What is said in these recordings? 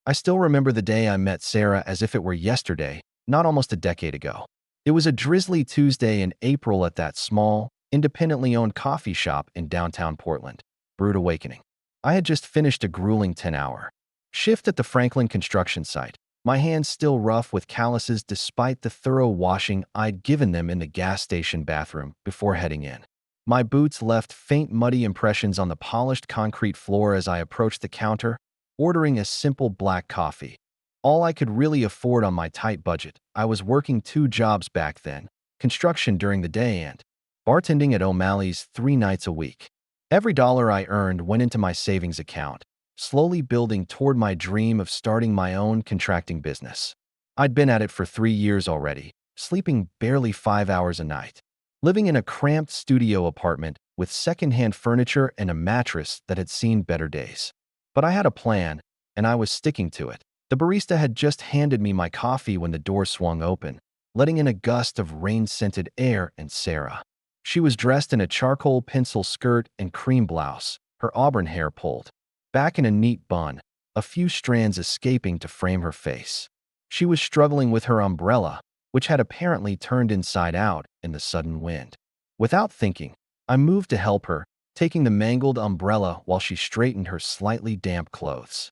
I still remember the day I met Sarah as if it were yesterday, not almost a decade ago. It was a drizzly Tuesday in April at that small, independently owned coffee shop in downtown Portland, Brewed Awakening. I had just finished a grueling 10-hour shift at the Franklin construction site, my hands still rough with calluses despite the thorough washing I'd given them in the gas station bathroom before heading in. My boots left faint muddy impressions on the polished concrete floor as I approached the counter, ordering a simple black coffee. All I could really afford on my tight budget. I was working 2 jobs back then, construction during the day and bartending at O'Malley's 3 nights a week. Every dollar I earned went into my savings account, slowly building toward my dream of starting my own contracting business. I'd been at it for 3 years already, sleeping barely 5 hours a night, living in a cramped studio apartment with secondhand furniture and a mattress that had seen better days. But I had a plan, and I was sticking to it. The barista had just handed me my coffee when the door swung open, letting in a gust of rain-scented air and Sarah. She was dressed in a charcoal pencil skirt and cream blouse, her auburn hair pulled back in a neat bun, a few strands escaping to frame her face. She was struggling with her umbrella, which had apparently turned inside out in the sudden wind. Without thinking, I moved to help her, taking the mangled umbrella while she straightened her slightly damp clothes.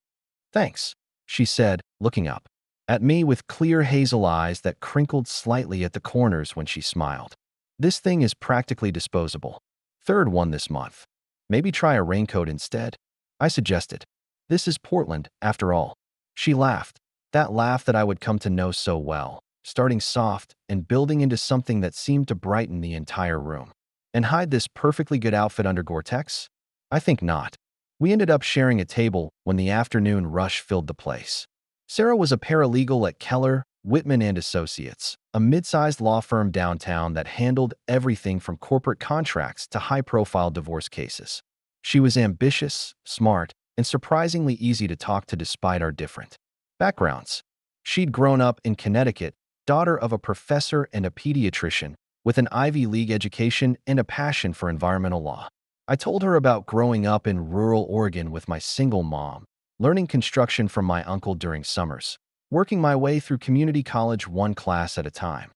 "Thanks," she said, looking up at me with clear hazel eyes that crinkled slightly at the corners when she smiled. "This thing is practically disposable. Third one this month. Maybe try a raincoat instead," I suggested. "This is Portland, after all." She laughed, that laugh that I would come to know so well, starting soft and building into something that seemed to brighten the entire room. "And hide this perfectly good outfit under Gore-Tex? I think not." We ended up sharing a table when the afternoon rush filled the place. Sarah was a paralegal at Keller, Whitman and Associates, a mid-sized law firm downtown that handled everything from corporate contracts to high-profile divorce cases. She was ambitious, smart, and surprisingly easy to talk to despite our different backgrounds. She'd grown up in Connecticut, daughter of a professor and a pediatrician, with an Ivy League education and a passion for environmental law. I told her about growing up in rural Oregon with my single mom, learning construction from my uncle during summers, working my way through community college one class at a time.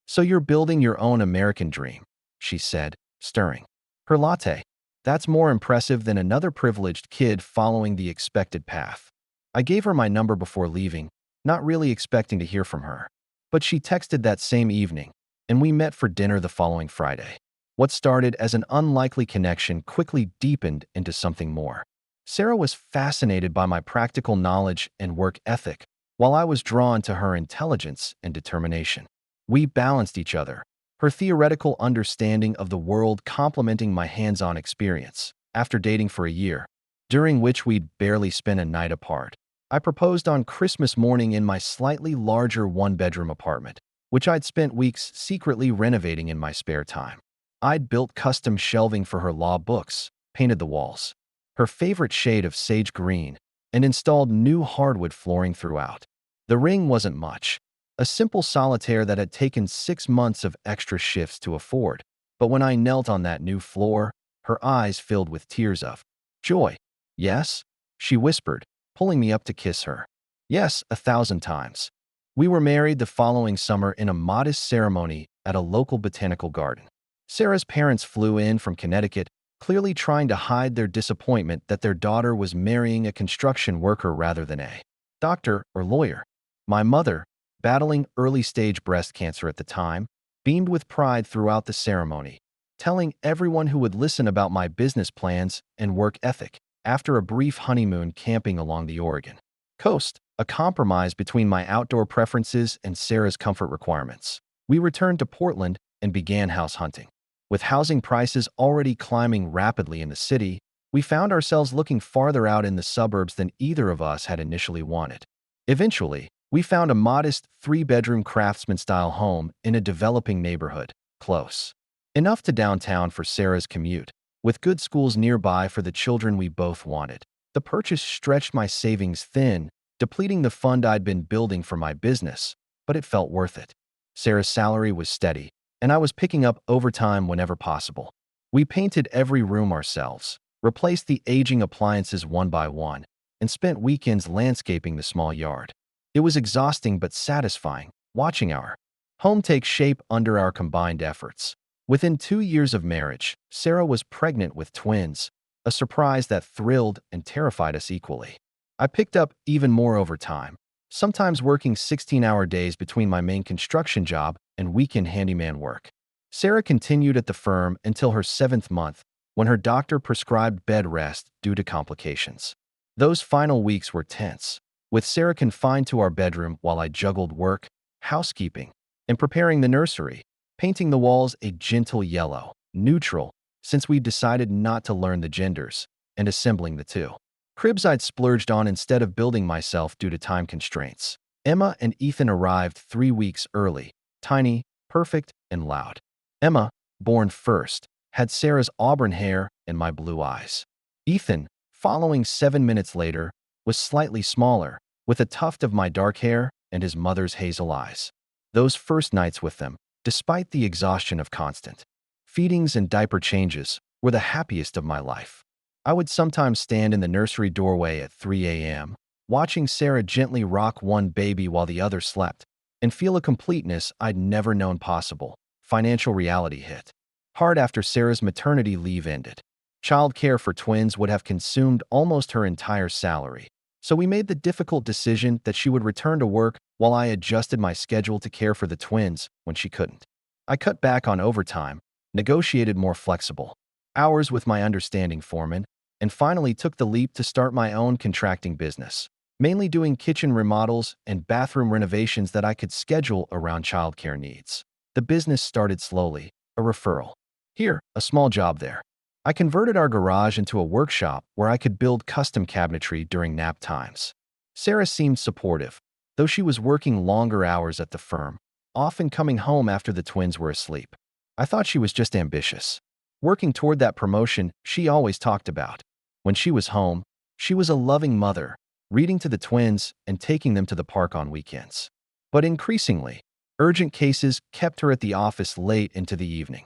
"So you're building your own American dream," she said, stirring her latte. "That's more impressive than another privileged kid following the expected path." I gave her my number before leaving, not really expecting to hear from her. But she texted that same evening, and we met for dinner the following Friday. What started as an unlikely connection quickly deepened into something more. Sarah was fascinated by my practical knowledge and work ethic, while I was drawn to her intelligence and determination. We balanced each other, her theoretical understanding of the world complementing my hands-on experience. After dating for a year, during which we'd barely spent a night apart, I proposed on Christmas morning in my slightly larger one-bedroom apartment, which I'd spent weeks secretly renovating in my spare time. I'd built custom shelving for her law books, painted the walls her favorite shade of sage green, and installed new hardwood flooring throughout. The ring wasn't much, a simple solitaire that had taken 6 months of extra shifts to afford, but when I knelt on that new floor, her eyes filled with tears of joy. "Yes?" she whispered, pulling me up to kiss her. "Yes, 1,000 times." We were married the following summer in a modest ceremony at a local botanical garden. Sarah's parents flew in from Connecticut, clearly trying to hide their disappointment that their daughter was marrying a construction worker rather than a doctor or lawyer. My mother, battling early-stage breast cancer at the time, beamed with pride throughout the ceremony, telling everyone who would listen about my business plans and work ethic. After a brief honeymoon camping along the Oregon coast, a compromise between my outdoor preferences and Sarah's comfort requirements, we returned to Portland and began house hunting. With housing prices already climbing rapidly in the city, we found ourselves looking farther out in the suburbs than either of us had initially wanted. Eventually, we found a modest 3-bedroom craftsman-style home in a developing neighborhood, close enough to downtown for Sarah's commute, with good schools nearby for the children we both wanted. The purchase stretched my savings thin, depleting the fund I'd been building for my business, but it felt worth it. Sarah's salary was steady, and I was picking up overtime whenever possible. We painted every room ourselves, replaced the aging appliances one by one, and spent weekends landscaping the small yard. It was exhausting but satisfying, watching our home take shape under our combined efforts. Within 2 years of marriage, Sarah was pregnant with twins, a surprise that thrilled and terrified us equally. I picked up even more over time, sometimes working 16-hour days between my main construction job and weekend handyman work. Sarah continued at the firm until her 7th month, when her doctor prescribed bed rest due to complications. Those final weeks were tense, with Sarah confined to our bedroom while I juggled work, housekeeping, and preparing the nursery, painting the walls a gentle yellow, neutral, since we decided not to learn the genders, and assembling the two cribs I'd splurged on instead of building myself due to time constraints. Emma and Ethan arrived 3 weeks early, tiny, perfect, and loud. Emma, born first, had Sarah's auburn hair and my blue eyes. Ethan, following 7 minutes later, was slightly smaller, with a tuft of my dark hair and his mother's hazel eyes. Those first nights with them, despite the exhaustion of constant feedings and diaper changes, were the happiest of my life. I would sometimes stand in the nursery doorway at 3 a.m., watching Sarah gently rock one baby while the other slept, and feel a completeness I'd never known possible. Financial reality hit hard after Sarah's maternity leave ended. Childcare for twins would have consumed almost her entire salary, so we made the difficult decision that she would return to work while I adjusted my schedule to care for the twins when she couldn't. I cut back on overtime, negotiated more flexible hours with my understanding foreman, and finally took the leap to start my own contracting business, mainly doing kitchen remodels and bathroom renovations that I could schedule around childcare needs. The business started slowly, a referral here, a small job there. I converted our garage into a workshop where I could build custom cabinetry during nap times. Sarah seemed supportive, though she was working longer hours at the firm, often coming home after the twins were asleep. I thought she was just ambitious, working toward that promotion she always talked about. When she was home, she was a loving mother, reading to the twins and taking them to the park on weekends. But increasingly, urgent cases kept her at the office late into the evening.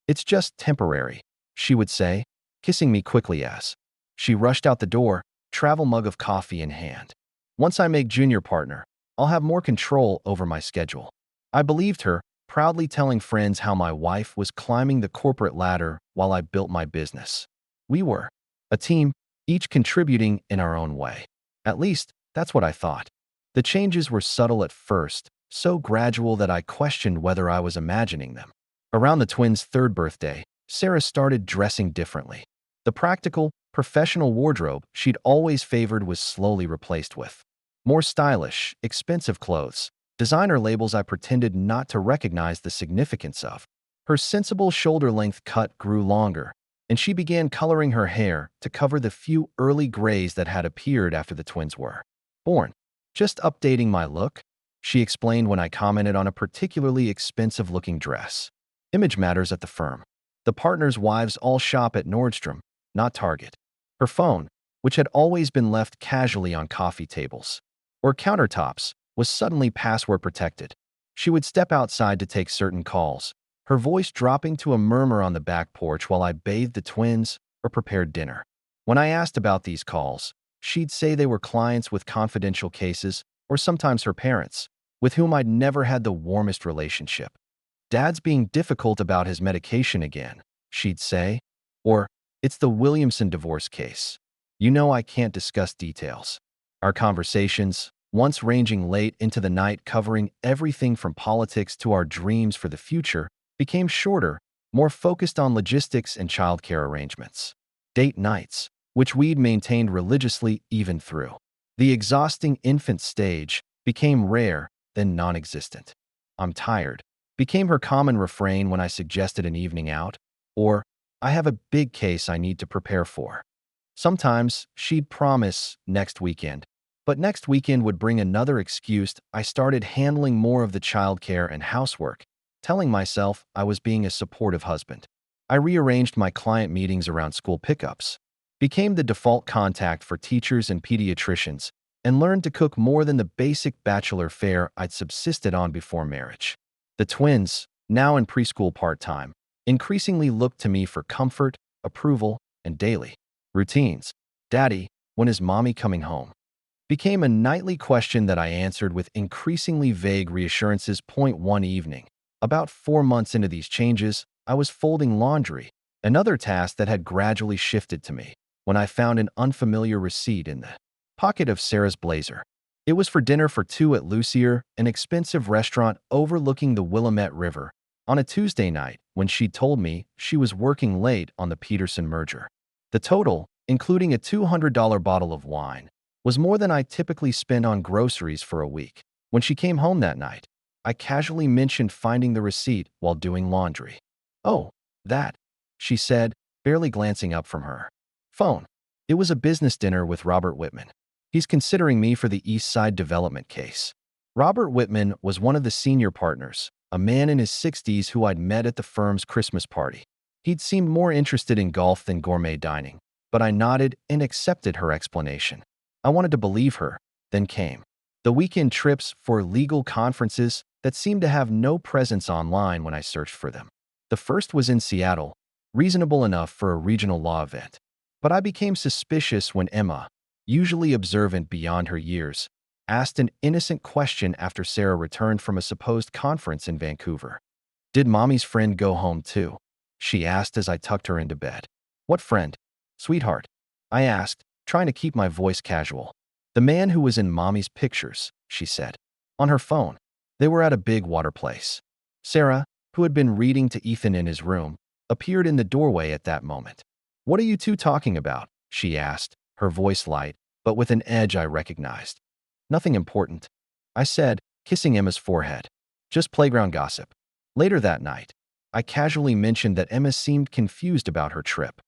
"It's just temporary," she would say, kissing me quickly as she rushed out the door, travel mug of coffee in hand. "Once I make junior partner, I'll have more control over my schedule." I believed her, proudly telling friends how my wife was climbing the corporate ladder while I built my business. We were a team, each contributing in our own way. At least, that's what I thought. The changes were subtle at first, so gradual that I questioned whether I was imagining them. Around the twins' 3rd birthday, Sarah started dressing differently. The practical, professional wardrobe she'd always favored was slowly replaced with more stylish, expensive clothes, designer labels I pretended not to recognize the significance of. Her sensible shoulder-length cut grew longer, and she began coloring her hair to cover the few early grays that had appeared after the twins were born. "Just updating my look," she explained when I commented on a particularly expensive-looking dress. Image matters at the firm. The partners' wives all shop at Nordstrom, not Target. Her phone, which had always been left casually on coffee tables or countertops, was suddenly password protected. She would step outside to take certain calls, her voice dropping to a murmur on the back porch while I bathed the twins or prepared dinner. When I asked about these calls, she'd say they were clients with confidential cases, or sometimes her parents, with whom I'd never had the warmest relationship. "Dad's being difficult about his medication again," she'd say, or "It's the Williamson divorce case. You know I can't discuss details." Our conversations, once ranging late into the night covering everything from politics to our dreams for the future, became shorter, more focused on logistics and childcare arrangements. Date nights, which we'd maintained religiously even through the exhausting infant stage, became rare, then non-existent. "I'm tired," became her common refrain when I suggested an evening out, or "I have a big case I need to prepare for." Sometimes she'd promise next weekend, but next weekend would bring another excuse. I started handling more of the childcare and housework, telling myself I was being a supportive husband. I rearranged my client meetings around school pickups, became the default contact for teachers and pediatricians, and learned to cook more than the basic bachelor fare I'd subsisted on before marriage. The twins, now in preschool part-time, increasingly looked to me for comfort, approval, and daily routines. "Daddy, When is mommy coming home? Became a nightly question that I answered with increasingly vague reassurances. One evening, about 4 months into these changes, I was folding laundry, another task that had gradually shifted to me, when I found an unfamiliar receipt in the pocket of Sarah's blazer. It was for dinner for two at Lucier, an expensive restaurant overlooking the Willamette River, on a Tuesday night when she'd told me she was working late on the Peterson merger. The total, including a $200 bottle of wine, was more than I typically spend on groceries for a week. When she came home that night, I casually mentioned finding the receipt while doing laundry. "Oh, that," she said, barely glancing up from her phone. It was a business dinner with Robert Whitman. He's considering me for the East Side development case. Robert Whitman was one of the senior partners, a man in his 60s who I'd met at the firm's Christmas party. He'd seemed more interested in golf than gourmet dining, but I nodded and accepted her explanation. I wanted to believe her. Then came the weekend trips for legal conferences that seemed to have no presence online when I searched for them. The first was in Seattle, reasonable enough for a regional law event. But I became suspicious when Emma, usually observant beyond her years, asked an innocent question after Sarah returned from a supposed conference in Vancouver. "Did mommy's friend go home too?" she asked as I tucked her into bed. "What friend, sweetheart?" I asked, trying to keep my voice casual. "The man who was in mommy's pictures," she said. On her phone. They were at a big water place. Sarah, who had been reading to Ethan in his room, appeared in the doorway at that moment. "What are you two talking about?" she asked, her voice light, but with an edge I recognized. "Nothing important," I said, kissing Emma's forehead. "Just playground gossip." Later that night, I casually mentioned that Emma seemed confused about her trip.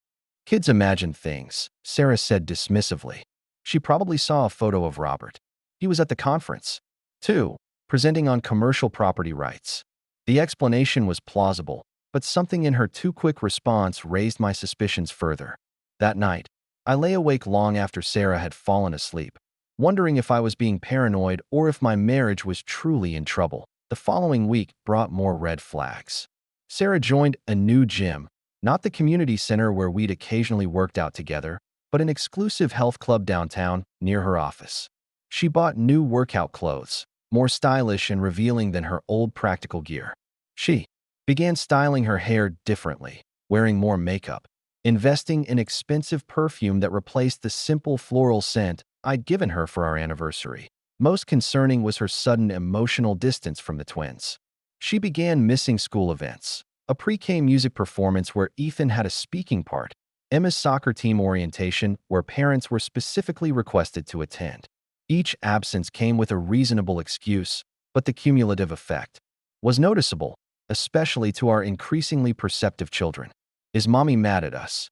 "Kids imagine things," Sarah said dismissively. She probably saw a photo of Robert. He was at the conference, too, presenting on commercial property rights. The explanation was plausible, but something in her too-quick response raised my suspicions further. That night, I lay awake long after Sarah had fallen asleep, wondering if I was being paranoid or if my marriage was truly in trouble. The following week brought more red flags. Sarah joined a new gym, not the community center where we'd occasionally worked out together, but an exclusive health club downtown near her office. She bought new workout clothes, more stylish and revealing than her old practical gear. She began styling her hair differently, wearing more makeup, investing in expensive perfume that replaced the simple floral scent I'd given her for our anniversary. Most concerning was her sudden emotional distance from the twins. She began missing school events, a pre-K music performance where Ethan had a speaking part, Emma's soccer team orientation where parents were specifically requested to attend. Each absence came with a reasonable excuse, but the cumulative effect was noticeable, especially to our increasingly perceptive children. "Is mommy mad at us?"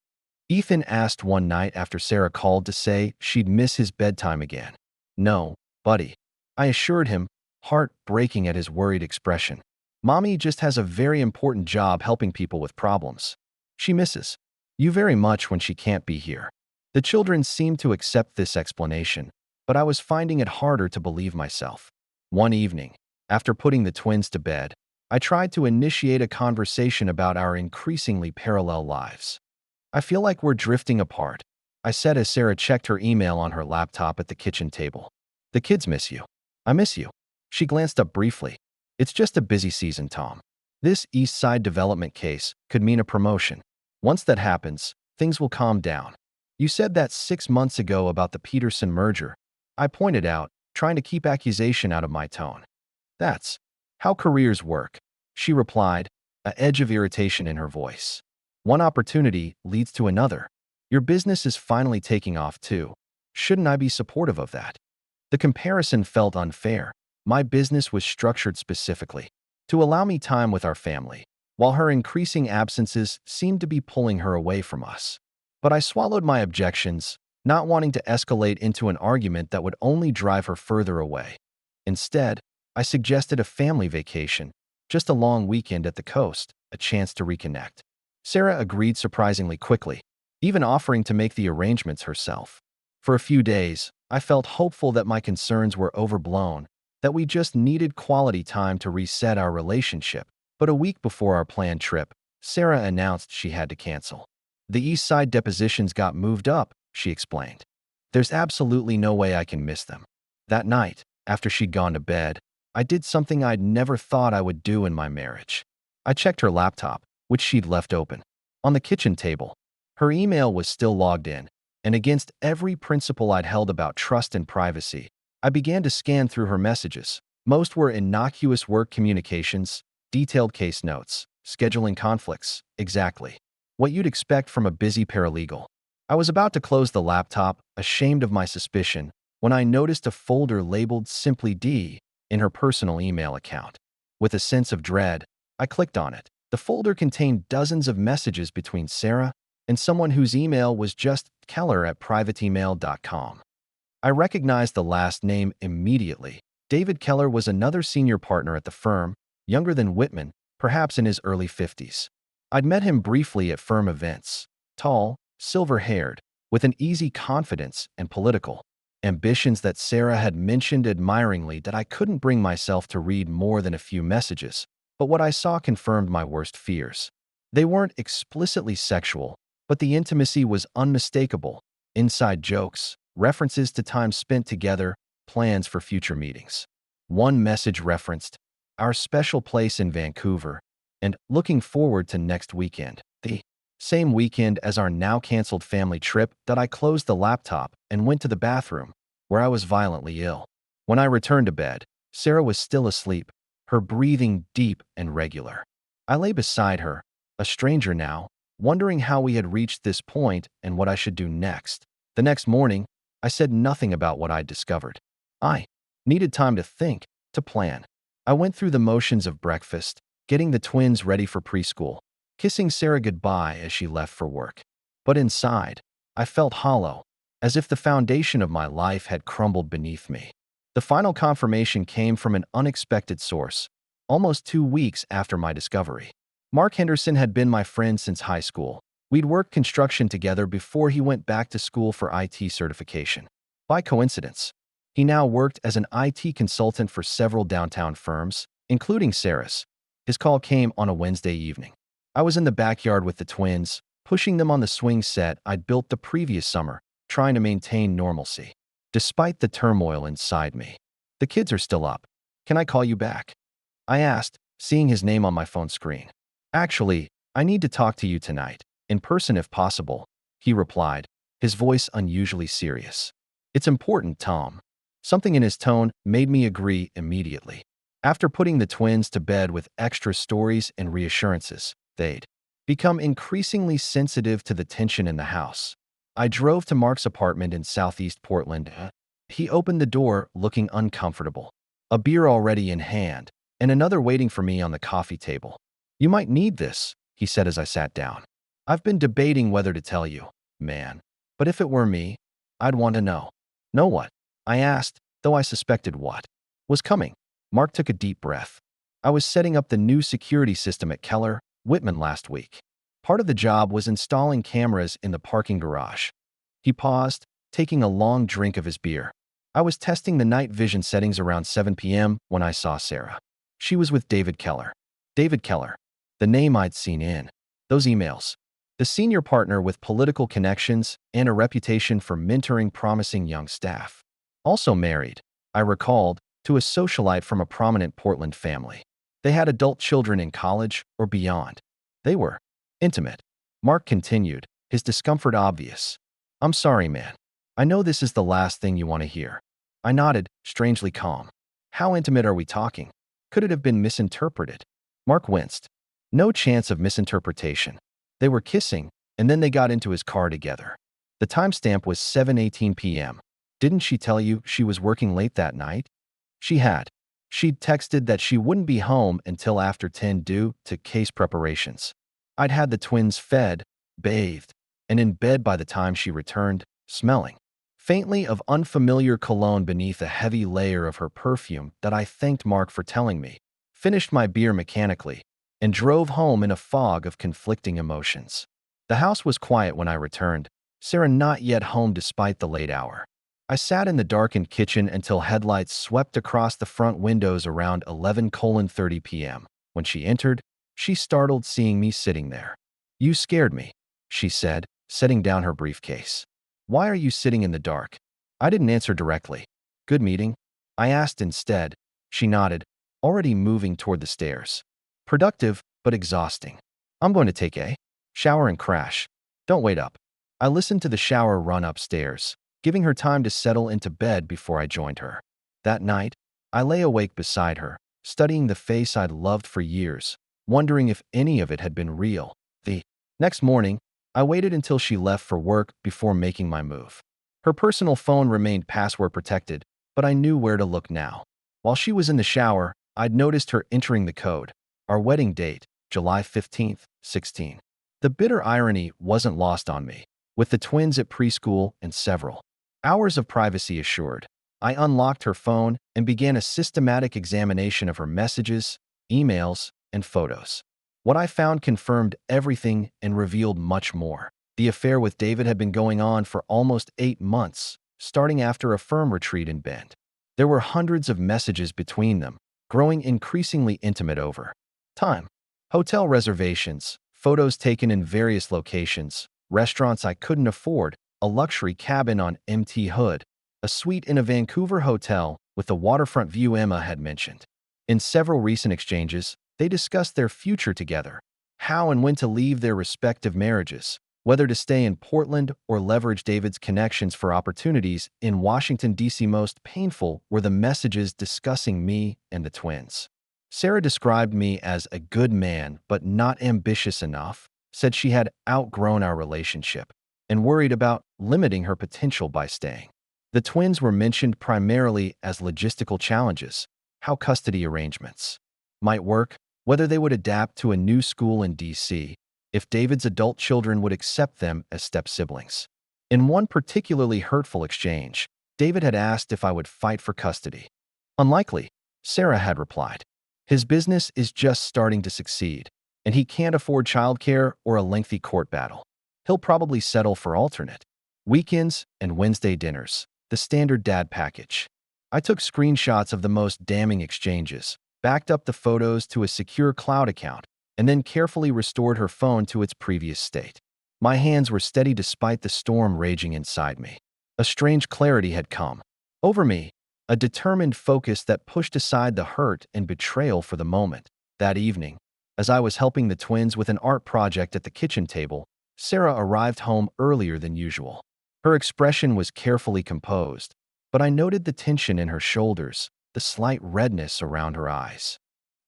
Ethan asked one night after Sarah called to say she'd miss his bedtime again. "No, buddy," I assured him, heart breaking at his worried expression. "Mommy just has a very important job helping people with problems. She misses you very much when she can't be here." The children seemed to accept this explanation, but I was finding it harder to believe myself. One evening, after putting the twins to bed, I tried to initiate a conversation about our increasingly parallel lives. "I feel like we're drifting apart," I said as Sarah checked her email on her laptop at the kitchen table. "The kids miss you." "I miss you." She glanced up briefly. "It's just a busy season, Tom. This East Side development case could mean a promotion. Once that happens, things will calm down. You said that 6 months ago about the Peterson merger," I pointed out, trying to keep accusation out of my tone. "That's how careers work," she replied, an edge of irritation in her voice. "One opportunity leads to another. Your business is finally taking off too. Shouldn't I be supportive of that?" The comparison felt unfair. My business was structured specifically to allow me time with our family, while her increasing absences seemed to be pulling her away from us. But I swallowed my objections, not wanting to escalate into an argument that would only drive her further away. Instead, I suggested a family vacation, just a long weekend at the coast, a chance to reconnect. Sarah agreed surprisingly quickly, even offering to make the arrangements herself. For a few days, I felt hopeful that my concerns were overblown, that we just needed quality time to reset our relationship. But a week before our planned trip, Sarah announced she had to cancel. "The East Side depositions got moved up," she explained. There's absolutely no way I can miss them. That night, after she'd gone to bed, I did something I'd never thought I would do in my marriage. I checked her laptop, which she'd left open. On the kitchen table, her email was still logged in, and against every principle I'd held about trust and privacy, I began to scan through her messages. Most were innocuous work communications, detailed case notes, scheduling conflicts, exactly what you'd expect from a busy paralegal. I was about to close the laptop, ashamed of my suspicion, when I noticed a folder labeled simply D in her personal email account. With a sense of dread, I clicked on it. The folder contained dozens of messages between Sarah and someone whose email was just keller@privateemail.com. I recognized the last name immediately. David Keller was another senior partner at the firm, younger than Whitman, perhaps in his early 50s. I'd met him briefly at firm events. Tall, silver-haired, with an easy confidence and political ambitions that Sarah had mentioned admiringly that I couldn't bring myself to read more than a few messages, but what I saw confirmed my worst fears. They weren't explicitly sexual, but the intimacy was unmistakable. Inside jokes, references to time spent together, plans for future meetings. One message referenced our special place in Vancouver and looking forward to next weekend, the same weekend as our now canceled family trip, that I closed the laptop and went to the bathroom, where I was violently ill. When I returned to bed, Sarah was still asleep, her breathing deep and regular. I lay beside her, a stranger now, wondering how we had reached this point and what I should do next. The next morning, I said nothing about what I'd discovered. I needed time to think, to plan. I went through the motions of breakfast, getting the twins ready for preschool, kissing Sarah goodbye as she left for work. But inside, I felt hollow, as if the foundation of my life had crumbled beneath me. The final confirmation came from an unexpected source, almost 2 weeks after my discovery. Mark Henderson had been my friend since high school. We'd worked construction together before he went back to school for IT certification. By coincidence, he now worked as an IT consultant for several downtown firms, including Sarah's. His call came on a Wednesday evening. I was in the backyard with the twins, pushing them on the swing set I'd built the previous summer, trying to maintain normalcy. Despite the turmoil inside me, the kids are still up. Can I call you back? I asked, seeing his name on my phone screen. Actually, I need to talk to you tonight, in person if possible, he replied, his voice unusually serious. It's important, Tom. Something in his tone made me agree immediately. After putting the twins to bed with extra stories and reassurances, they'd become increasingly sensitive to the tension in the house. I drove to Mark's apartment in southeast Portland. He opened the door looking uncomfortable, a beer already in hand, and another waiting for me on the coffee table. You might need this, he said as I sat down. I've been debating whether to tell you, man, but if it were me, I'd want to know. Know what? I asked, though I suspected what was coming. Mark took a deep breath. I was setting up the new security system at Keller, Whitman last week. Part of the job was installing cameras in the parking garage. He paused, taking a long drink of his beer. I was testing the night vision settings around 7 p.m. when I saw Sarah. She was with David Keller. David Keller, the name I'd seen in those emails. The senior partner with political connections and a reputation for mentoring promising young staff. Also married, I recalled, to a socialite from a prominent Portland family. They had adult children in college or beyond. They were intimate. Mark continued, his discomfort obvious. I'm sorry, man. I know this is the last thing you want to hear. I nodded, strangely calm. How intimate are we talking? Could it have been misinterpreted? Mark winced. No chance of misinterpretation. They were kissing, and then they got into his car together. The timestamp was 7:18 p.m. Didn't she tell you she was working late that night? She had. She'd texted that she wouldn't be home until after 10 due to case preparations. I'd had the twins fed, bathed, and in bed by the time she returned, smelling faintly of unfamiliar cologne beneath a heavy layer of her perfume that I thanked Mark for telling me, finished my beer mechanically, and drove home in a fog of conflicting emotions. The house was quiet when I returned, Sarah not yet home despite the late hour. I sat in the darkened kitchen until headlights swept across the front windows around 11:30 p.m. When she entered, she startled seeing me sitting there. You scared me, she said, setting down her briefcase. Why are you sitting in the dark? I didn't answer directly. Good meeting? I asked instead. She nodded, already moving toward the stairs. Productive, but exhausting. I'm going to take a shower and crash. Don't wait up. I listened to the shower run upstairs, giving her time to settle into bed before I joined her. That night, I lay awake beside her, studying the face I'd loved for years, wondering if any of it had been real. The next morning, I waited until she left for work before making my move. Her personal phone remained password protected, but I knew where to look now. While she was in the shower, I'd noticed her entering the code. Our wedding date, July 15th, 16. The bitter irony wasn't lost on me. With the twins at preschool and several hours of privacy assured, I unlocked her phone and began a systematic examination of her messages, emails, and photos. What I found confirmed everything and revealed much more. The affair with David had been going on for almost 8 months, starting after a firm retreat in Bend. There were hundreds of messages between them, growing increasingly intimate over time. Hotel reservations, photos taken in various locations, restaurants I couldn't afford, a luxury cabin on Mt. Hood, a suite in a Vancouver hotel with the waterfront view Emma had mentioned. In several recent exchanges, they discussed their future together, how and when to leave their respective marriages, whether to stay in Portland or leverage David's connections for opportunities in Washington, D.C. Most painful were the messages discussing me and the twins. Sarah described me as a good man but not ambitious enough, said she had outgrown our relationship, and worried about limiting her potential by staying. The twins were mentioned primarily as logistical challenges, how custody arrangements might work, whether they would adapt to a new school in D.C., if David's adult children would accept them as step-siblings. In one particularly hurtful exchange, David had asked if I would fight for custody. Unlikely, Sarah had replied. His business is just starting to succeed, and he can't afford childcare or a lengthy court battle. He'll probably settle for alternate weekends and Wednesday dinners, the standard dad package. I took screenshots of the most damning exchanges, backed up the photos to a secure cloud account, and then carefully restored her phone to its previous state. My hands were steady despite the storm raging inside me. A strange clarity had come over me, a determined focus that pushed aside the hurt and betrayal for the moment. That evening, as I was helping the twins with an art project at the kitchen table, Sarah arrived home earlier than usual. Her expression was carefully composed, but I noted the tension in her shoulders, the slight redness around her eyes.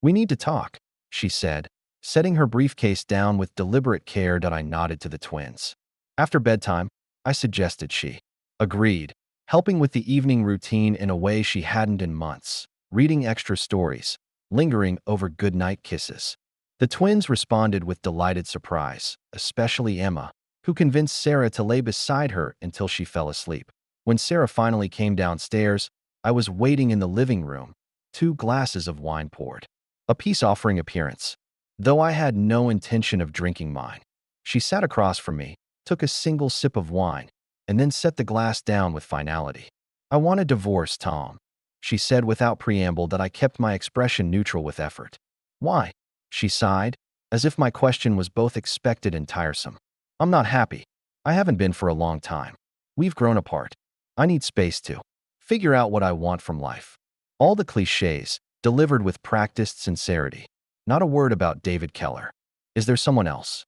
"We need to talk," she said, setting her briefcase down with deliberate care that I nodded to the twins. After bedtime, I suggested she agreed, helping with the evening routine in a way she hadn't in months, reading extra stories, lingering over goodnight kisses. The twins responded with delighted surprise, especially Emma, who convinced Sarah to lay beside her until she fell asleep. When Sarah finally came downstairs, I was waiting in the living room, 2 glasses of wine poured. A peace offering appearance, though I had no intention of drinking mine. She sat across from me, took a single sip of wine, and then set the glass down with finality. "I want a divorce, Tom," she said without preamble. That I kept my expression neutral with effort. "Why?" she sighed, as if my question was both expected and tiresome. "I'm not happy. I haven't been for a long time. We've grown apart. I need space to figure out what I want from life." All the cliches, delivered with practiced sincerity. Not a word about David Keller. "Is there someone else?"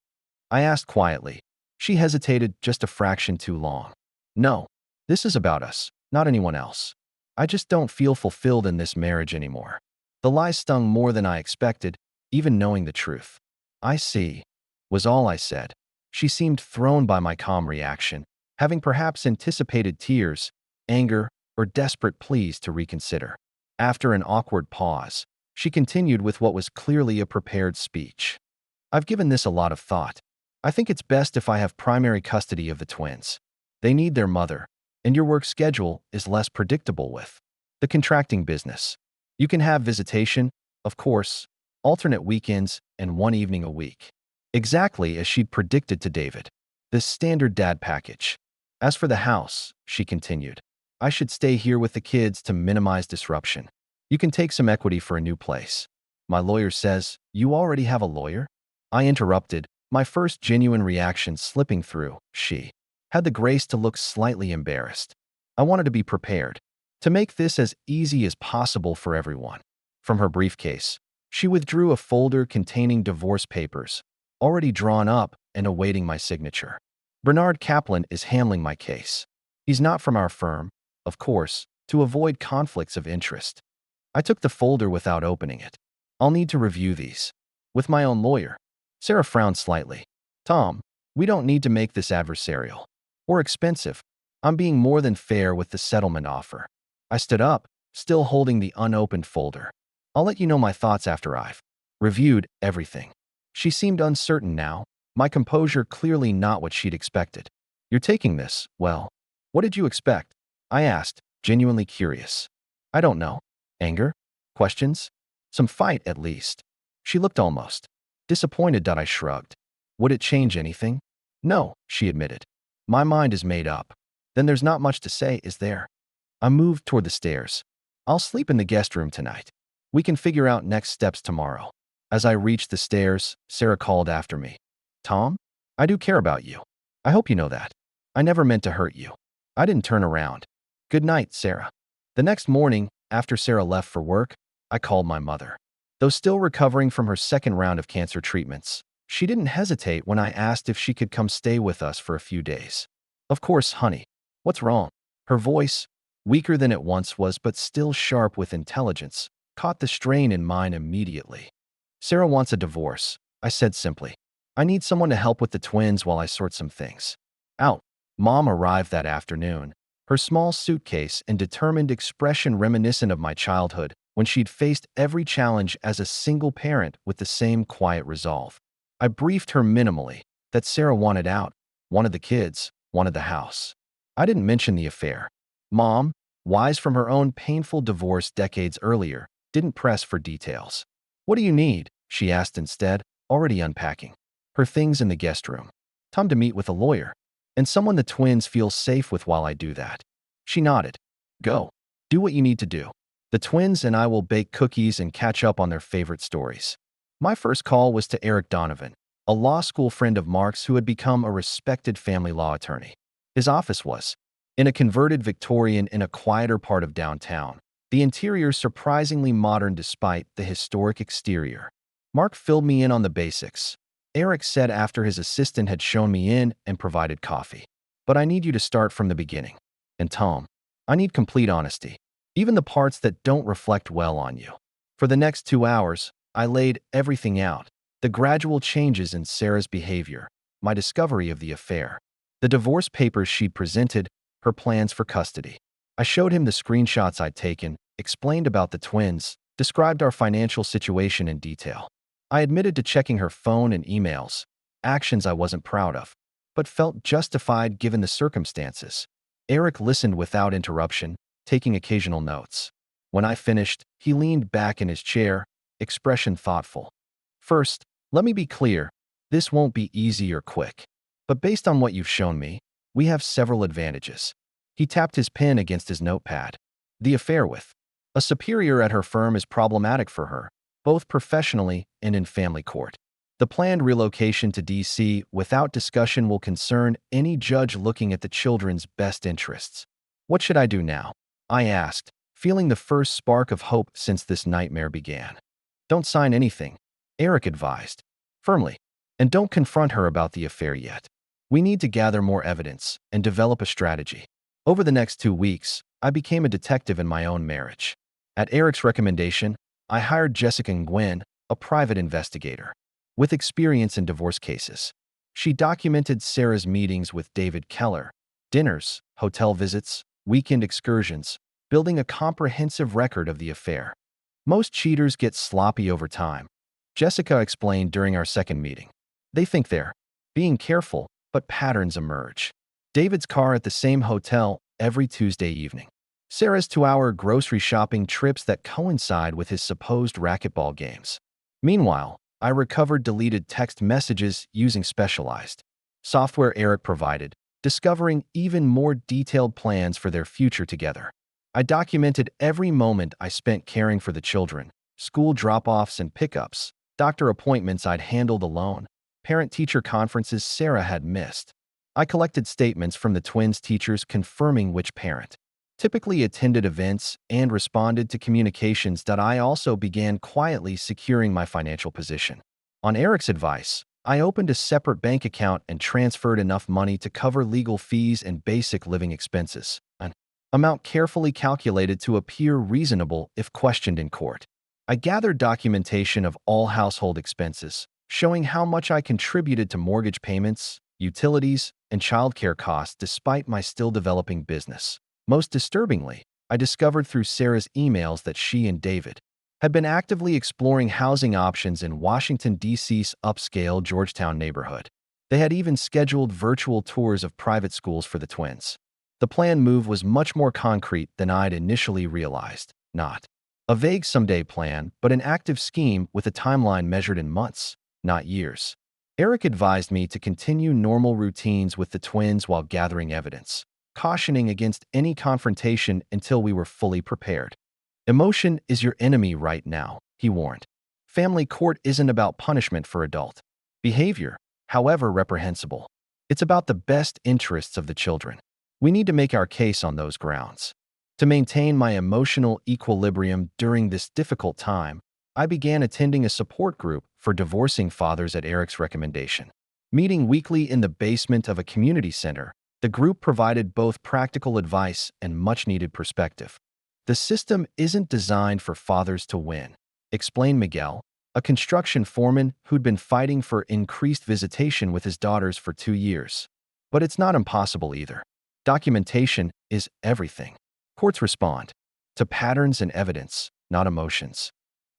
I asked quietly. She hesitated just a fraction too long. "No, this is about us, not anyone else. I just don't feel fulfilled in this marriage anymore." The lie stung more than I expected, even knowing the truth. "I see," was all I said. She seemed thrown by my calm reaction, having perhaps anticipated tears, anger, or desperate pleas to reconsider. After an awkward pause, she continued with what was clearly a prepared speech. "I've given this a lot of thought. I think it's best if I have primary custody of the twins. They need their mother, and your work schedule is less predictable with the contracting business. You can have visitation, of course, alternate weekends, and 1 evening a week." Exactly as she'd predicted to David. The standard dad package. "As for the house," she continued, "I should stay here with the kids to minimize disruption. You can take some equity for a new place." "My lawyer says." "You already have a lawyer?" I interrupted, my first genuine reaction slipping through. "She had the grace to look slightly embarrassed. I wanted to be prepared, to make this as easy as possible for everyone. From her briefcase, she withdrew a folder containing divorce papers, already drawn up and awaiting my signature. Bernard Kaplan is handling my case. He's not from our firm, of course, to avoid conflicts of interest. I took the folder without opening it. I'll need to review these. With my own lawyer. Sarah frowned slightly. Tom, we don't need to make this adversarial. Or expensive. I'm being more than fair with the settlement offer. I stood up, still holding the unopened folder. I'll let you know my thoughts after I've reviewed everything. She seemed uncertain now, my composure clearly not what she'd expected. You're taking this, well, what did you expect? I asked, genuinely curious. I don't know. Anger? Questions? Some fight, at least. She looked almost disappointed. I shrugged. Would it change anything? No, she admitted. My mind is made up. Then there's not much to say, is there? I moved toward the stairs. I'll sleep in the guest room tonight. We can figure out next steps tomorrow. As I reached the stairs, Sarah called after me. Tom, I do care about you. I hope you know that. I never meant to hurt you. I didn't turn around. Good night, Sarah. The next morning, after Sarah left for work, I called my mother. Though still recovering from her second round of cancer treatments, she didn't hesitate when I asked if she could come stay with us for a few days. Of course, honey. What's wrong? Her voice, weaker than it once was but still sharp with intelligence, caught the strain in mine immediately. Sarah wants a divorce, I said simply. I need someone to help with the twins while I sort some things out. Mom arrived that afternoon, her small suitcase and determined expression reminiscent of my childhood when she'd faced every challenge as a single parent with the same quiet resolve. I briefed her minimally that Sarah wanted out, wanted the kids, wanted the house. I didn't mention the affair. Mom, wise from her own painful divorce decades earlier, didn't press for details. What do you need? She asked instead, already unpacking her things in the guest room. Time to meet with a lawyer, and someone the twins feel safe with while I do that. She nodded. Go. Do what you need to do. The twins and I will bake cookies and catch up on their favorite stories. My first call was to Eric Donovan, a law school friend of Mark's who had become a respected family law attorney. His office was in a converted Victorian in a quieter part of downtown, the interior surprisingly modern despite the historic exterior. Mark filled me in on the basics. Eric said after his assistant had shown me in and provided coffee. But I need you to start from the beginning. And Tom, I need complete honesty, even the parts that don't reflect well on you. For the next 2 hours, I laid everything out, the gradual changes in Sarah's behavior, my discovery of the affair, the divorce papers she'd presented, her plans for custody. I showed him the screenshots I'd taken, explained about the twins, described our financial situation in detail. I admitted to checking her phone and emails, actions I wasn't proud of, but felt justified given the circumstances. Eric listened without interruption, taking occasional notes. When I finished, he leaned back in his chair, expression thoughtful. First, let me be clear, this won't be easy or quick. But based on what you've shown me, we have several advantages. He tapped his pen against his notepad. The affair with a superior at her firm is problematic for her, both professionally and in family court. The planned relocation to D.C. without discussion will concern any judge looking at the children's best interests. What should I do now? I asked, feeling the first spark of hope since this nightmare began. Don't sign anything, Eric advised, firmly, and don't confront her about the affair yet. We need to gather more evidence and develop a strategy. Over the next 2 weeks, I became a detective in my own marriage. At Eric's recommendation, I hired Jessica Nguyen, a private investigator, with experience in divorce cases. She documented Sarah's meetings with David Keller, dinners, hotel visits, weekend excursions, building a comprehensive record of the affair. Most cheaters get sloppy over time, Jessica explained during our second meeting. They think they're being careful, but patterns emerge. David's car at the same hotel every Tuesday evening. Sarah's 2-hour grocery shopping trips that coincide with his supposed racquetball games. Meanwhile, I recovered deleted text messages using specialized software Eric provided, discovering even more detailed plans for their future together. I documented every moment I spent caring for the children, school drop-offs and pickups, doctor appointments I'd handled alone, parent-teacher conferences Sarah had missed. I collected statements from the twins' teachers confirming which parent typically attended events and responded to communications that I also began quietly securing my financial position. On Eric's advice, I opened a separate bank account and transferred enough money to cover legal fees and basic living expenses, an amount carefully calculated to appear reasonable if questioned in court. I gathered documentation of all household expenses, showing how much I contributed to mortgage payments, utilities, and childcare costs despite my still developing business. Most disturbingly, I discovered through Sarah's emails that she and David had been actively exploring housing options in Washington, D.C.'s upscale Georgetown neighborhood. They had even scheduled virtual tours of private schools for the twins. The planned move was much more concrete than I'd initially realized. Not a vague someday plan, but an active scheme with a timeline measured in months, not years. Eric advised me to continue normal routines with the twins while gathering evidence, cautioning against any confrontation until we were fully prepared. Emotion is your enemy right now, he warned. Family court isn't about punishment for adult behavior, however reprehensible. It's about the best interests of the children. We need to make our case on those grounds. To maintain my emotional equilibrium during this difficult time, I began attending a support group for divorcing fathers at Eric's recommendation. Meeting weekly in the basement of a community center, the group provided both practical advice and much-needed perspective. The system isn't designed for fathers to win, explained Miguel, a construction foreman who'd been fighting for increased visitation with his daughters for 2 years. But it's not impossible either. Documentation is everything. Courts respond to patterns and evidence, not emotions.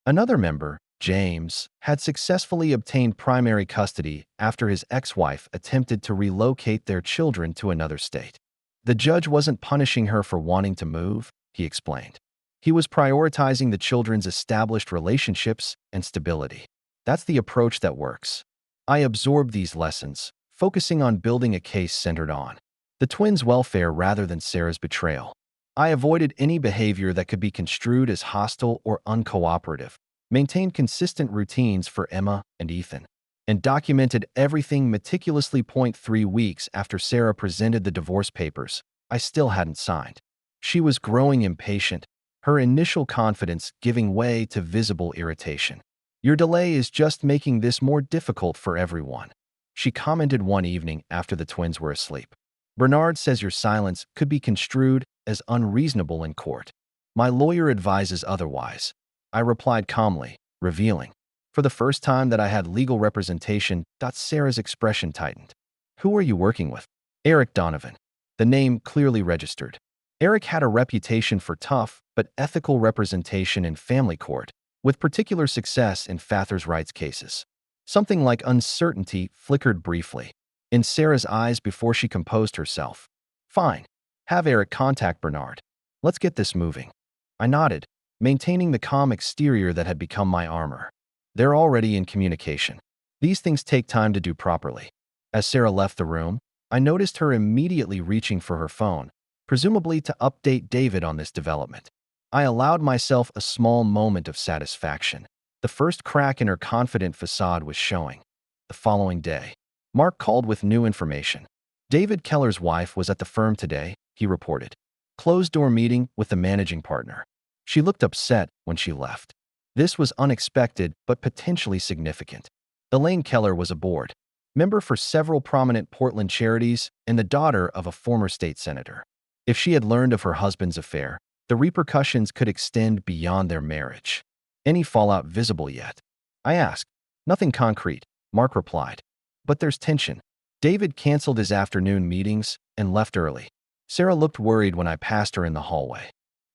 Another member, James, had successfully obtained primary custody after his ex-wife attempted to relocate their children to another state. The judge wasn't punishing her for wanting to move, he explained. He was prioritizing the children's established relationships and stability. That's the approach that works. I absorbed these lessons, focusing on building a case centered on the twins' welfare rather than Sarah's betrayal. I avoided any behavior that could be construed as hostile or uncooperative, maintained consistent routines for Emma and Ethan, and documented everything meticulously. 3 weeks after Sarah presented the divorce papers, I still hadn't signed. She was growing impatient, her initial confidence giving way to visible irritation. "Your delay is just making this more difficult for everyone," she commented one evening after the twins were asleep. "Bernard says your silence could be construed as unreasonable in court. My lawyer advises otherwise," I replied calmly, revealing, for the first time, that I had legal representation. Sarah's expression tightened. "Who are you working with?" "Eric Donovan." The name clearly registered. Eric had a reputation for tough but ethical representation in family court, with particular success in father's rights cases. Something like uncertainty flickered briefly in Sarah's eyes before she composed herself. "Fine. Have Eric contact Bernard. Let's get this moving." I nodded, maintaining the calm exterior that had become my armor. "They're already in communication. These things take time to do properly." As Sarah left the room, I noticed her immediately reaching for her phone, presumably to update David on this development. I allowed myself a small moment of satisfaction. The first crack in her confident facade was showing. The following day, Mark called with new information. David Keller's wife was at the firm today, he reported. Closed-door meeting with the managing partner. She looked upset when she left. This was unexpected but potentially significant. Elaine Keller was aboard, member for several prominent Portland charities and the daughter of a former state senator. If she had learned of her husband's affair, the repercussions could extend beyond their marriage. "Any fallout visible yet?" I asked. "Nothing concrete," Mark replied. "But there's tension." David canceled his afternoon meetings and left early. Sarah looked worried when I passed her in the hallway.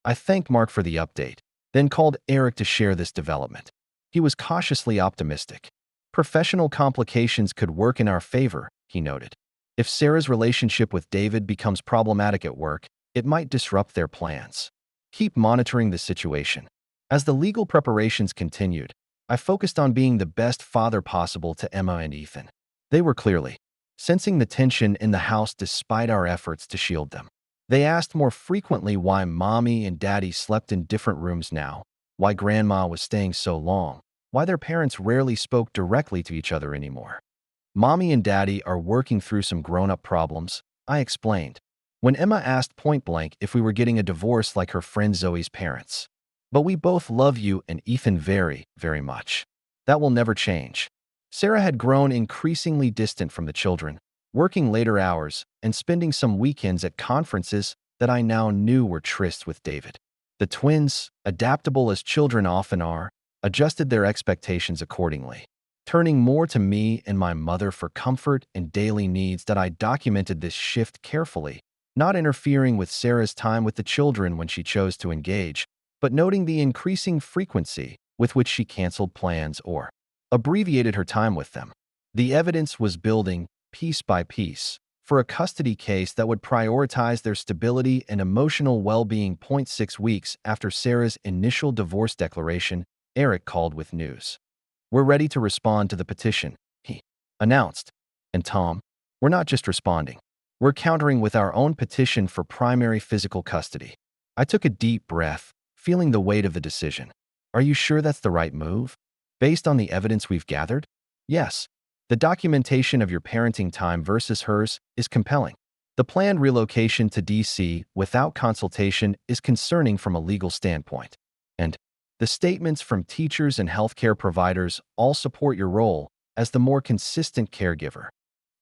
I thanked Mark for the update, then called Eric to share this development. He was cautiously optimistic. "Professional complications could work in our favor," he noted. "If Sarah's relationship with David becomes problematic at work, it might disrupt their plans. Keep monitoring the situation." As the legal preparations continued, I focused on being the best father possible to Emma and Ethan. They were clearly sensing the tension in the house despite our efforts to shield them. They asked more frequently why Mommy and Daddy slept in different rooms now, why Grandma was staying so long, why their parents rarely spoke directly to each other anymore. Mommy and Daddy are working through some grown-up problems, I explained. When Emma asked point-blank if we were getting a divorce like her friend Zoe's parents. But we both love you and Ethan very, very much. That will never change. Sarah had grown increasingly distant from the children, working later hours and spending some weekends at conferences that I now knew were trysts with David. The twins, adaptable as children often are, adjusted their expectations accordingly, turning more to me and my mother for comfort and daily needs. That I documented this shift carefully, not interfering with Sarah's time with the children when she chose to engage, but noting the increasing frequency with which she canceled plans or abbreviated her time with them. The evidence was building, piece by piece, for a custody case that would prioritize their stability and emotional well-being. 6 weeks after Sarah's initial divorce declaration, Eric called with news. "We're ready to respond to the petition," he announced. "And Tom, we're not just responding. We're countering with our own petition for primary physical custody." I took a deep breath, feeling the weight of the decision. "Are you sure that's the right move? Based on the evidence we've gathered?" "Yes. The documentation of your parenting time versus hers is compelling. The planned relocation to D.C. without consultation is concerning from a legal standpoint. And the statements from teachers and healthcare providers all support your role as the more consistent caregiver."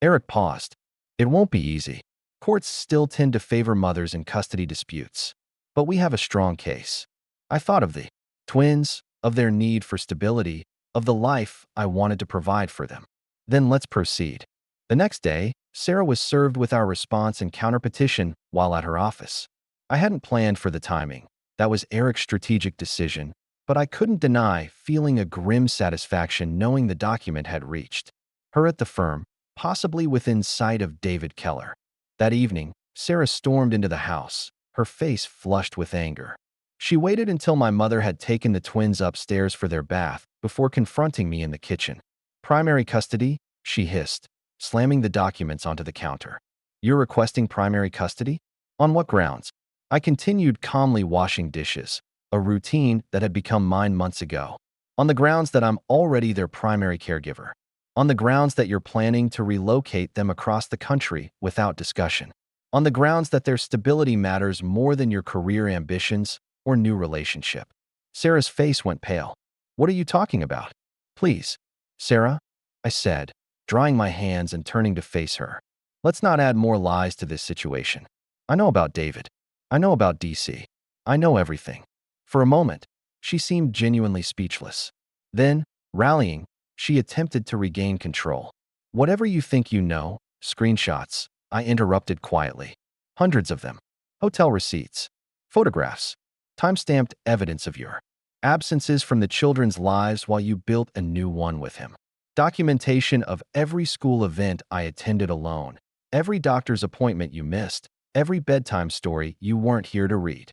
Eric paused. "It won't be easy. Courts still tend to favor mothers in custody disputes. But we have a strong case." I thought of the twins, of their need for stability, of the life I wanted to provide for them. "Then let's proceed." The next day, Sarah was served with our response and counterpetition while at her office. I hadn't planned for the timing. That was Eric's strategic decision, but I couldn't deny feeling a grim satisfaction knowing the document had reached her at the firm, possibly within sight of David Keller. That evening, Sarah stormed into the house, her face flushed with anger. She waited until my mother had taken the twins upstairs for their bath before confronting me in the kitchen. "Primary custody?" she hissed, slamming the documents onto the counter. "You're requesting primary custody? On what grounds?" I continued calmly washing dishes, a routine that had become mine months ago. "On the grounds that I'm already their primary caregiver. On the grounds that you're planning to relocate them across the country without discussion. On the grounds that their stability matters more than your career ambitions or new relationship." Sarah's face went pale. "What are you talking about?" "Please, Sarah," I said, drying my hands and turning to face her. "Let's not add more lies to this situation. I know about David. I know about DC. I know everything." For a moment, she seemed genuinely speechless. Then, rallying, she attempted to regain control. "Whatever you think you know, screenshots," I interrupted quietly. "Hundreds of them. Hotel receipts, photographs, time-stamped evidence of your absences from the children's lives while you built a new one with him. Documentation of every school event I attended alone, every doctor's appointment you missed, every bedtime story you weren't here to read."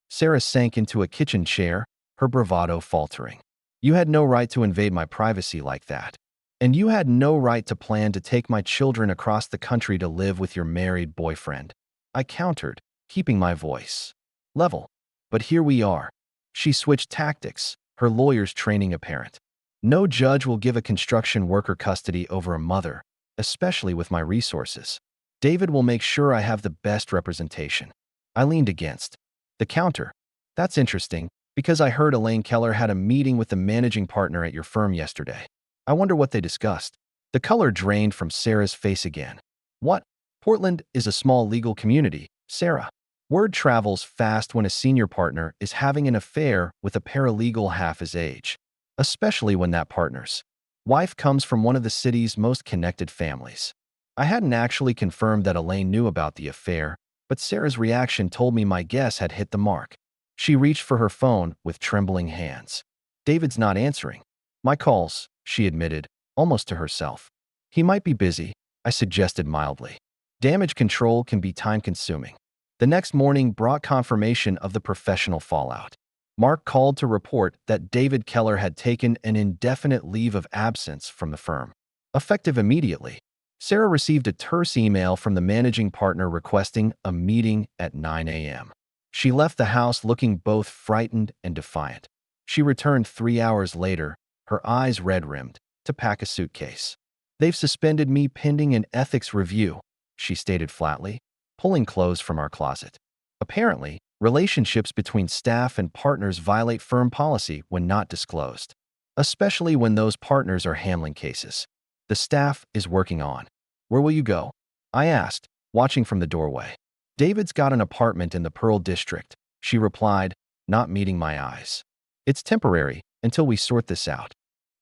Sarah sank into a kitchen chair, her bravado faltering. "You had no right to invade my privacy like that. And you had no right to plan to take my children across the country to live with your married boyfriend." I countered, keeping my voice level. "But here we are." She switched tactics, her lawyer's training apparent. "No judge will give a construction worker custody over a mother, especially with my resources. David will make sure I have the best representation." I leaned against the counter. "That's interesting, because I heard Elaine Keller had a meeting with the managing partner at your firm yesterday. I wonder what they discussed." The color drained from Sarah's face again. "What? Portland is a small legal community, Sarah. Word travels fast when a senior partner is having an affair with a paralegal half his age, especially when that partner's wife comes from one of the city's most connected families." I hadn't actually confirmed that Elaine knew about the affair, but Sarah's reaction told me my guess had hit the mark. She reached for her phone with trembling hands. "David's not answering my calls," she admitted, almost to herself. "He might be busy," I suggested mildly. Damage control can be time-consuming. The next morning brought confirmation of the professional fallout. Mark called to report that David Keller had taken an indefinite leave of absence from the firm, effective immediately. Sarah received a terse email from the managing partner requesting a meeting at 9 a.m. She left the house looking both frightened and defiant. She returned 3 hours later, her eyes red-rimmed, to pack a suitcase. They've suspended me pending an ethics review, she stated flatly, pulling clothes from our closet. Apparently, relationships between staff and partners violate firm policy when not disclosed, especially when those partners are handling cases the staff is working on. Where will you go? I asked, watching from the doorway. David's got an apartment in the Pearl District, she replied, not meeting my eyes. It's temporary until we sort this out.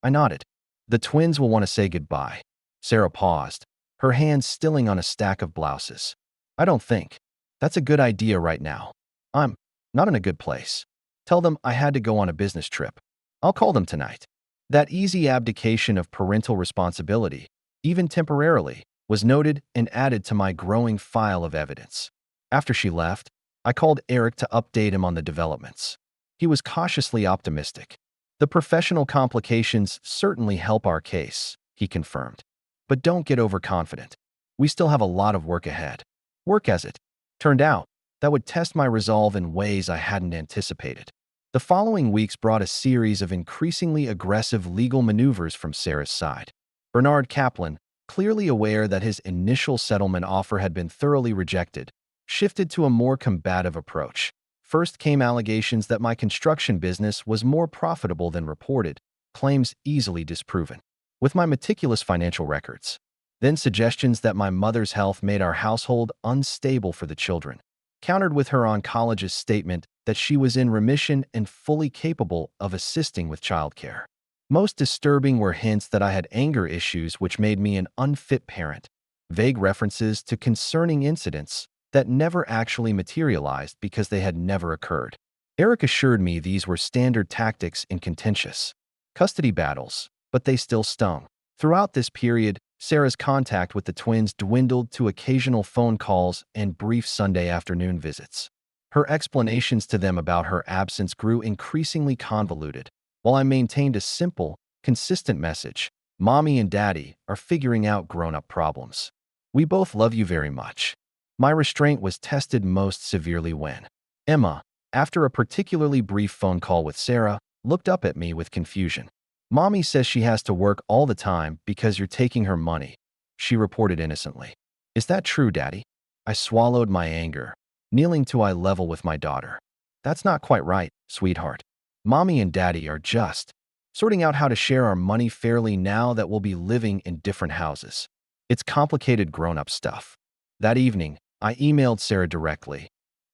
I nodded. The twins will want to say goodbye. Sarah paused, her hands stilling on a stack of blouses. I don't think. That's a good idea right now. I'm not in a good place. Tell them I had to go on a business trip. I'll call them tonight. That easy abdication of parental responsibility, even temporarily, was noted and added to my growing file of evidence. After she left, I called Eric to update him on the developments. He was cautiously optimistic. The professional complications certainly help our case, he confirmed. But don't get overconfident. We still have a lot of work ahead. Work as it turned out, that would test my resolve in ways I hadn't anticipated. The following weeks brought a series of increasingly aggressive legal maneuvers from Sarah's side. Bernard Kaplan, clearly aware that his initial settlement offer had been thoroughly rejected, shifted to a more combative approach. First came allegations that my construction business was more profitable than reported, claims easily disproven, with my meticulous financial records. Then suggestions that my mother's health made our household unstable for the children, countered with her oncologist's statement that she was in remission and fully capable of assisting with childcare. Most disturbing were hints that I had anger issues which made me an unfit parent, vague references to concerning incidents that never actually materialized because they had never occurred. Eric assured me these were standard tactics in contentious custody battles, but they still stung. Throughout this period, Sarah's contact with the twins dwindled to occasional phone calls and brief Sunday afternoon visits. Her explanations to them about her absence grew increasingly convoluted, while I maintained a simple, consistent message. Mommy and Daddy are figuring out grown-up problems. We both love you very much. My restraint was tested most severely when Emma, after a particularly brief phone call with Sarah, looked up at me with confusion. Mommy says she has to work all the time because you're taking her money, she reported innocently. Is that true, Daddy? I swallowed my anger, kneeling to eye level with my daughter. That's not quite right, sweetheart. Mommy and Daddy are just sorting out how to share our money fairly now that we'll be living in different houses. It's complicated grown-up stuff. That evening, I emailed Sarah directly.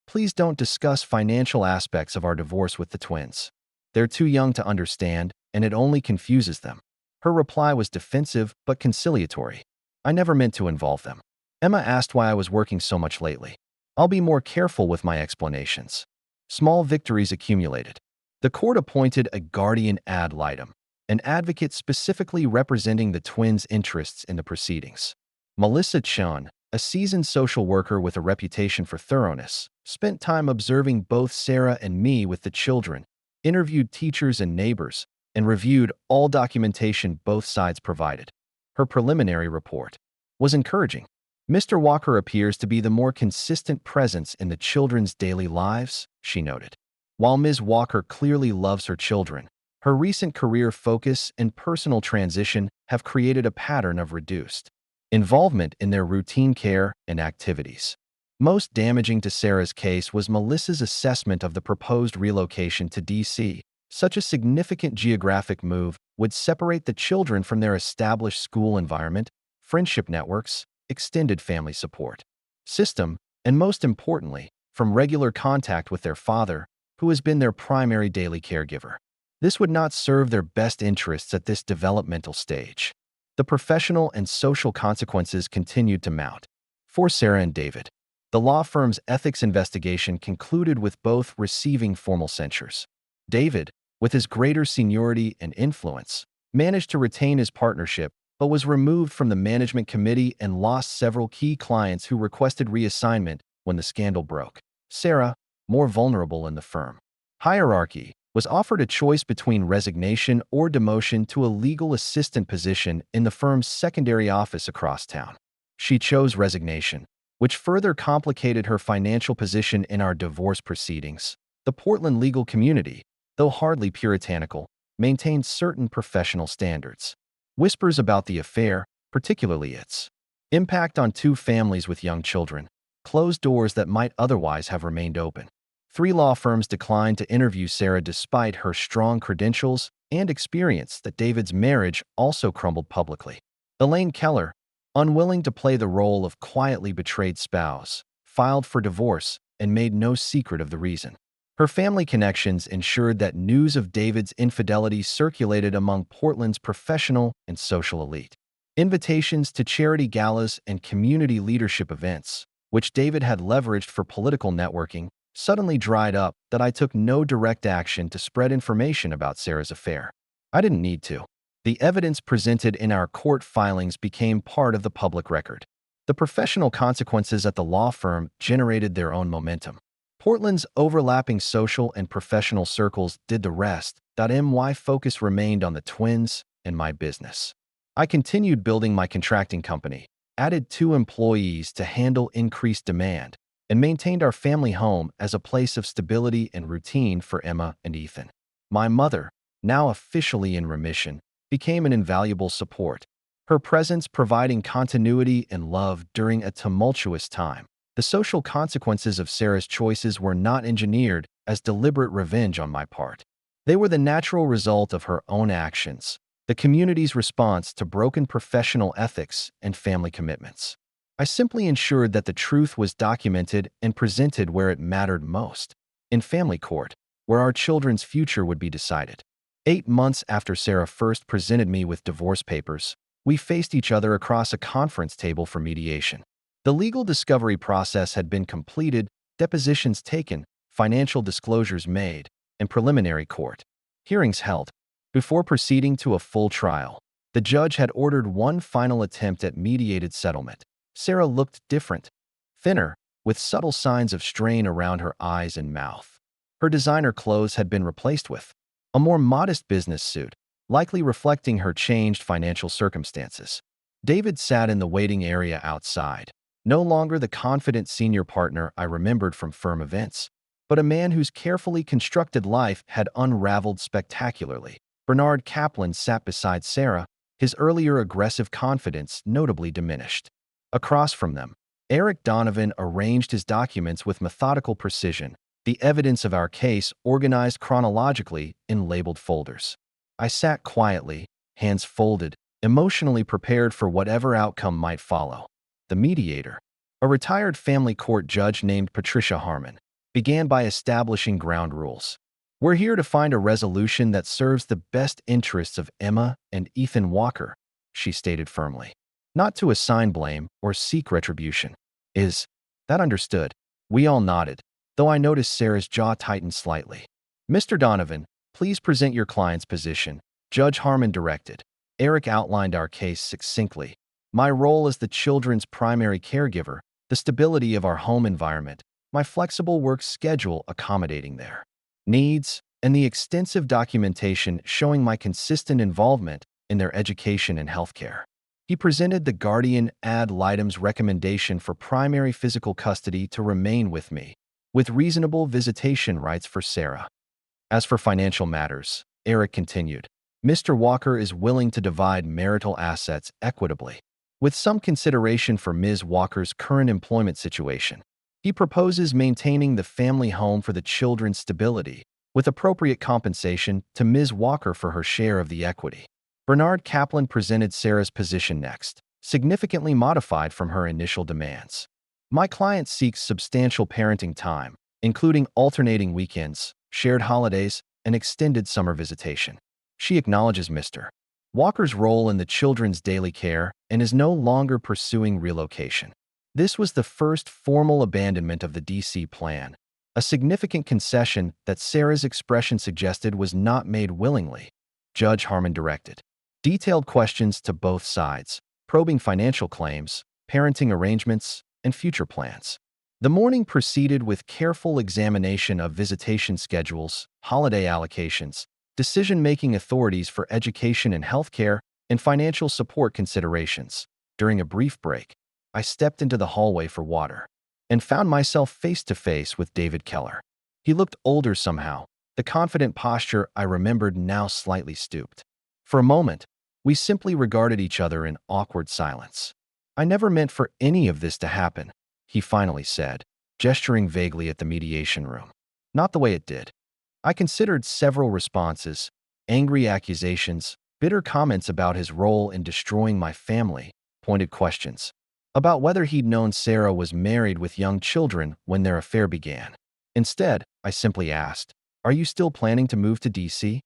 Please don't discuss financial aspects of our divorce with the twins. They're too young to understand, and it only confuses them. Her reply was defensive but conciliatory. I never meant to involve them. Emma asked why I was working so much lately. I'll be more careful with my explanations. Small victories accumulated. The court appointed a guardian ad litem, an advocate specifically representing the twins' interests in the proceedings. Melissa Chun, a seasoned social worker with a reputation for thoroughness, spent time observing both Sarah and me with the children, interviewed teachers and neighbors, and reviewed all documentation both sides provided. Her preliminary report was encouraging. Mr. Walker appears to be the more consistent presence in the children's daily lives, she noted. While Ms. Walker clearly loves her children, her recent career focus and personal transition have created a pattern of reduced involvement in their routine care and activities. Most damaging to Sarah's case was Melissa's assessment of the proposed relocation to D.C. Such a significant geographic move would separate the children from their established school environment, friendship networks, extended family support system, and most importantly, from regular contact with their father, who has been their primary daily caregiver. This would not serve their best interests at this developmental stage. The professional and social consequences continued to mount. For Sarah and David, the law firm's ethics investigation concluded with both receiving formal censures. David, with his greater seniority and influence, managed to retain his partnership but was removed from the management committee and lost several key clients who requested reassignment when the scandal broke. Sarah, more vulnerable in the firm hierarchy, was offered a choice between resignation or demotion to a legal assistant position in the firm's secondary office across town. She chose resignation, which further complicated her financial position in our divorce proceedings. The Portland legal community, though hardly puritanical, maintained certain professional standards. Whispers about the affair, particularly its impact on two families with young children, closed doors that might otherwise have remained open. Three law firms declined to interview Sarah despite her strong credentials and experience that David's marriage also crumbled publicly. Elaine Keller, unwilling to play the role of quietly betrayed spouse, filed for divorce and made no secret of the reason. Her family connections ensured that news of David's infidelity circulated among Portland's professional and social elite. Invitations to charity galas and community leadership events, which David had leveraged for political networking, suddenly dried up that I took no direct action to spread information about Sarah's affair. I didn't need to. The evidence presented in our court filings became part of the public record. The professional consequences at the law firm generated their own momentum. Portland's overlapping social and professional circles did the rest. My focus remained on the twins and my business. I continued building my contracting company, added 2 employees to handle increased demand, and maintained our family home as a place of stability and routine for Emma and Ethan. My mother, now officially in remission, became an invaluable support, her presence providing continuity and love during a tumultuous time. The social consequences of Sarah's choices were not engineered as deliberate revenge on my part. They were the natural result of her own actions, the community's response to broken professional ethics and family commitments. I simply ensured that the truth was documented and presented where it mattered most, in family court, where our children's future would be decided. 8 months after Sarah first presented me with divorce papers, we faced each other across a conference table for mediation. The legal discovery process had been completed, depositions taken, financial disclosures made, and preliminary court hearings held. Before proceeding to a full trial, the judge had ordered one final attempt at mediated settlement. Sarah looked different, thinner, with subtle signs of strain around her eyes and mouth. Her designer clothes had been replaced with a more modest business suit, likely reflecting her changed financial circumstances. David sat in the waiting area outside, no longer the confident senior partner I remembered from firm events, but a man whose carefully constructed life had unraveled spectacularly. Bernard Kaplan sat beside Sarah, his earlier aggressive confidence notably diminished. Across from them, Eric Donovan arranged his documents with methodical precision, the evidence of our case organized chronologically in labeled folders. I sat quietly, hands folded, emotionally prepared for whatever outcome might follow. The mediator, a retired family court judge named Patricia Harmon, began by establishing ground rules. We're here to find a resolution that serves the best interests of Emma and Ethan Walker, she stated firmly. Not to assign blame or seek retribution. Is that understood? We all nodded, though I noticed Sarah's jaw tightened slightly. Mr. Donovan, please present your client's position, Judge Harmon directed. Eric outlined our case succinctly. My role as the children's primary caregiver, the stability of our home environment, my flexible work schedule accommodating their needs, and the extensive documentation showing my consistent involvement in their education and healthcare. He presented the guardian ad litem's recommendation for primary physical custody to remain with me, with reasonable visitation rights for Sarah. As for financial matters, Eric continued, Mr. Walker is willing to divide marital assets equitably, with some consideration for Ms. Walker's current employment situation. He proposes maintaining the family home for the children's stability, with appropriate compensation to Ms. Walker for her share of the equity. Bernard Kaplan presented Sarah's position next, significantly modified from her initial demands. My client seeks substantial parenting time, including alternating weekends, shared holidays, and extended summer visitation. She acknowledges Mr. Walker's role in the children's daily care and is no longer pursuing relocation. This was the first formal abandonment of the DC plan, a significant concession that Sarah's expression suggested was not made willingly. Judge Harmon directed detailed questions to both sides, probing financial claims, parenting arrangements, and future plans. The morning proceeded with careful examination of visitation schedules, holiday allocations, decision-making authorities for education and healthcare, and financial support considerations. During a brief break, I stepped into the hallway for water and found myself face-to-face with David Keller. He looked older somehow, the confident posture I remembered now slightly stooped. For a moment, We simply regarded each other in awkward silence. I never meant for any of this to happen, he finally said, gesturing vaguely at the mediation room. Not the way it did. I considered several responses, angry accusations, bitter comments about his role in destroying my family, pointed questions about whether he'd known Sarah was married with young children when their affair began. Instead, I simply asked, "Are you still planning to move to DC?"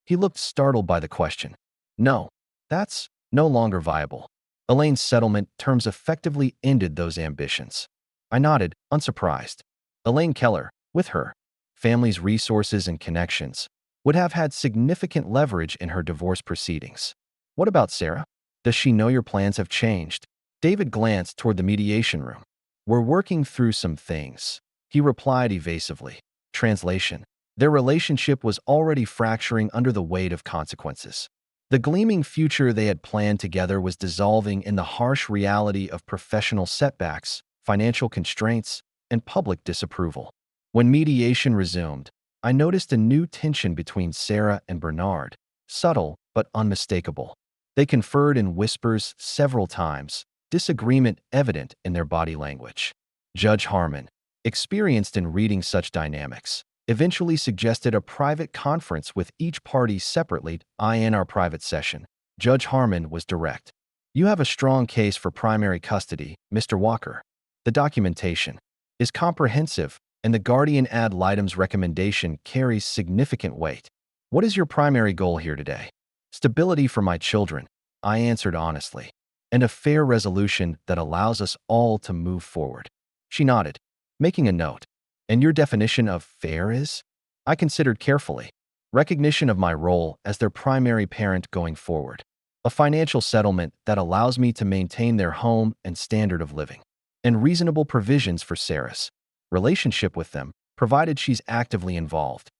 He looked startled by the question. "No, that's no longer viable. Elaine's settlement terms effectively ended those ambitions." I nodded, unsurprised. Elaine Keller, with her family's resources and connections, would have had significant leverage in her divorce proceedings. What about Sarah? Does she know your plans have changed? David glanced toward the mediation room. "We're working through some things," he replied evasively. Translation: their relationship was already fracturing under the weight of consequences. The gleaming future they had planned together was dissolving in the harsh reality of professional setbacks, financial constraints, and public disapproval. When mediation resumed, I noticed a new tension between Sarah and Bernard, subtle but unmistakable. They conferred in whispers several times, disagreement evident in their body language. Judge Harmon, experienced in reading such dynamics, eventually suggested a private conference with each party separately. In our private session, Judge Harmon was direct. "You have a strong case for primary custody, Mr. Walker. The documentation is comprehensive, and the guardian ad litem's recommendation carries significant weight. What is your primary goal here today?" "Stability for my children," I answered honestly, "and a fair resolution that allows us all to move forward." She nodded, making a note. "And your definition of fair is?" I considered carefully. "Recognition of my role as their primary parent going forward. A financial settlement that allows me to maintain their home and standard of living. And reasonable provisions for Sarah's relationship with them, provided she's actively involved."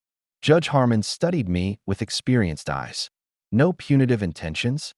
Judge Harmon studied me with experienced eyes. "No punitive intentions?"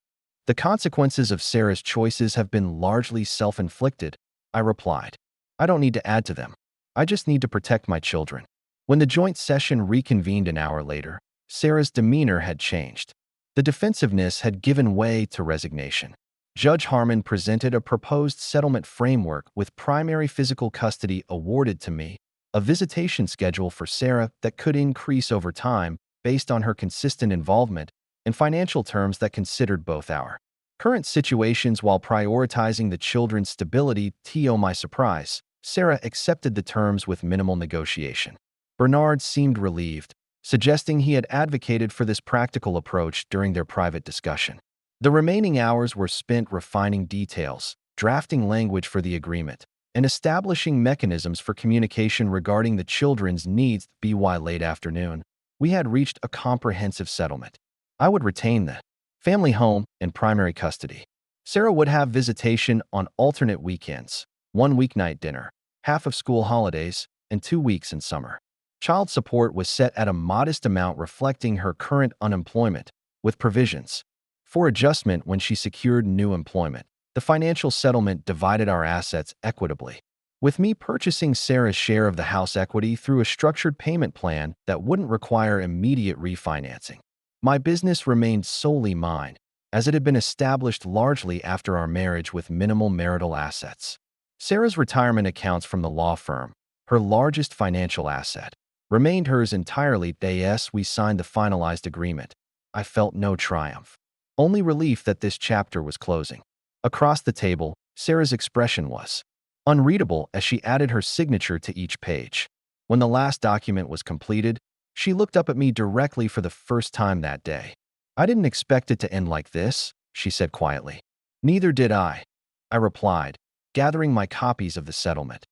"The consequences of Sarah's choices have been largely self-inflicted," I replied. "I don't need to add to them. I just need to protect my children." When the joint session reconvened an hour later, Sarah's demeanor had changed. The defensiveness had given way to resignation. Judge Harmon presented a proposed settlement framework with primary physical custody awarded to me, a visitation schedule for Sarah that could increase over time based on her consistent involvement, and financial terms that considered both our current situations while prioritizing the children's stability. To my surprise, Sarah accepted the terms with minimal negotiation. Bernard seemed relieved, suggesting he had advocated for this practical approach during their private discussion. The remaining hours were spent refining details, drafting language for the agreement, and establishing mechanisms for communication regarding the children's needs. By late afternoon, we had reached a comprehensive settlement. I would retain the family home and primary custody. Sarah would have visitation on alternate weekends, 1 weeknight dinner, half of school holidays, and 2 weeks in summer. Child support was set at a modest amount reflecting her current unemployment, with provisions for adjustment when she secured new employment. The financial settlement divided our assets equitably, with me purchasing Sarah's share of the house equity through a structured payment plan that wouldn't require immediate refinancing. My business remained solely mine, as it had been established largely after our marriage with minimal marital assets. Sarah's retirement accounts from the law firm, her largest financial asset, remained hers entirely. As we signed the finalized agreement, I felt no triumph, only relief that this chapter was closing. Across the table, Sarah's expression was unreadable as she added her signature to each page. When the last document was completed, she looked up at me directly for the first time that day. "I didn't expect it to end like this," she said quietly. "Neither did I replied, gathering my copies of the settlement.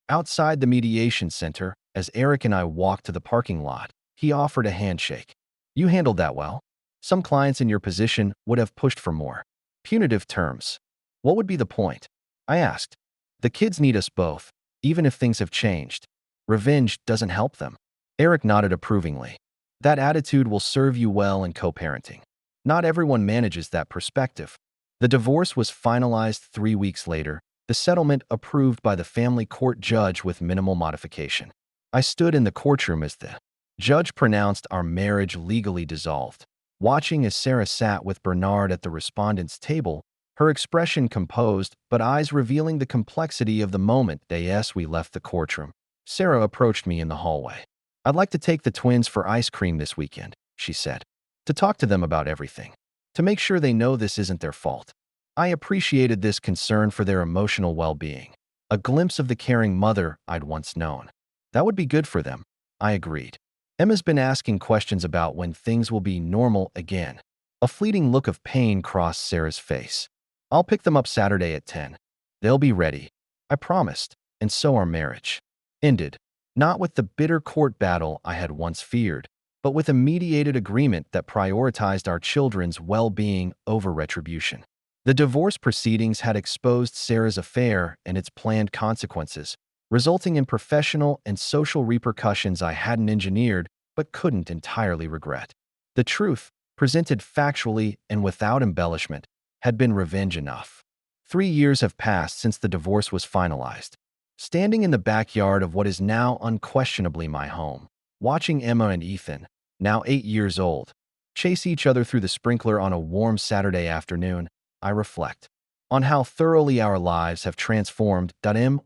Outside the mediation center, as Eric and I walked to the parking lot, he offered a handshake. "You handled that well. Some clients in your position would have pushed for more punitive terms." "What would be the point?" I asked. "The kids need us both, even if things have changed. Revenge doesn't help them." Eric nodded approvingly. "That attitude will serve you well in co-parenting. Not everyone manages that perspective." The divorce was finalized 3 weeks later, the settlement approved by the family court judge with minimal modification. I stood in the courtroom as the judge pronounced our marriage legally dissolved. Watching as Sarah sat with Bernard at the respondents' table, her expression composed but eyes revealing the complexity of the moment as we left the courtroom. Sarah approached me in the hallway. "I'd like to take the twins for ice cream this weekend," she said, "to talk to them about everything, to make sure they know this isn't their fault." I appreciated this concern for their emotional well-being, a glimpse of the caring mother I'd once known. That would be good for them, I agreed. Emma's been asking questions about when things will be normal again. A fleeting look of pain crossed Sarah's face. "I'll pick them up Saturday at 10. They'll be ready," I promised, and so our marriage ended, not with the bitter court battle I had once feared, but with a mediated agreement that prioritized our children's well-being over retribution. The divorce proceedings had exposed Sarah's affair and its planned consequences, resulting in professional and social repercussions I hadn't engineered but couldn't entirely regret. The truth, presented factually and without embellishment, had been revenge enough. 3 years have passed since the divorce was finalized. Standing in the backyard of what is now unquestionably my home, watching Emma and Ethan, now 8 years old, chase each other through the sprinkler on a warm Saturday afternoon, I reflect on how thoroughly our lives have transformed.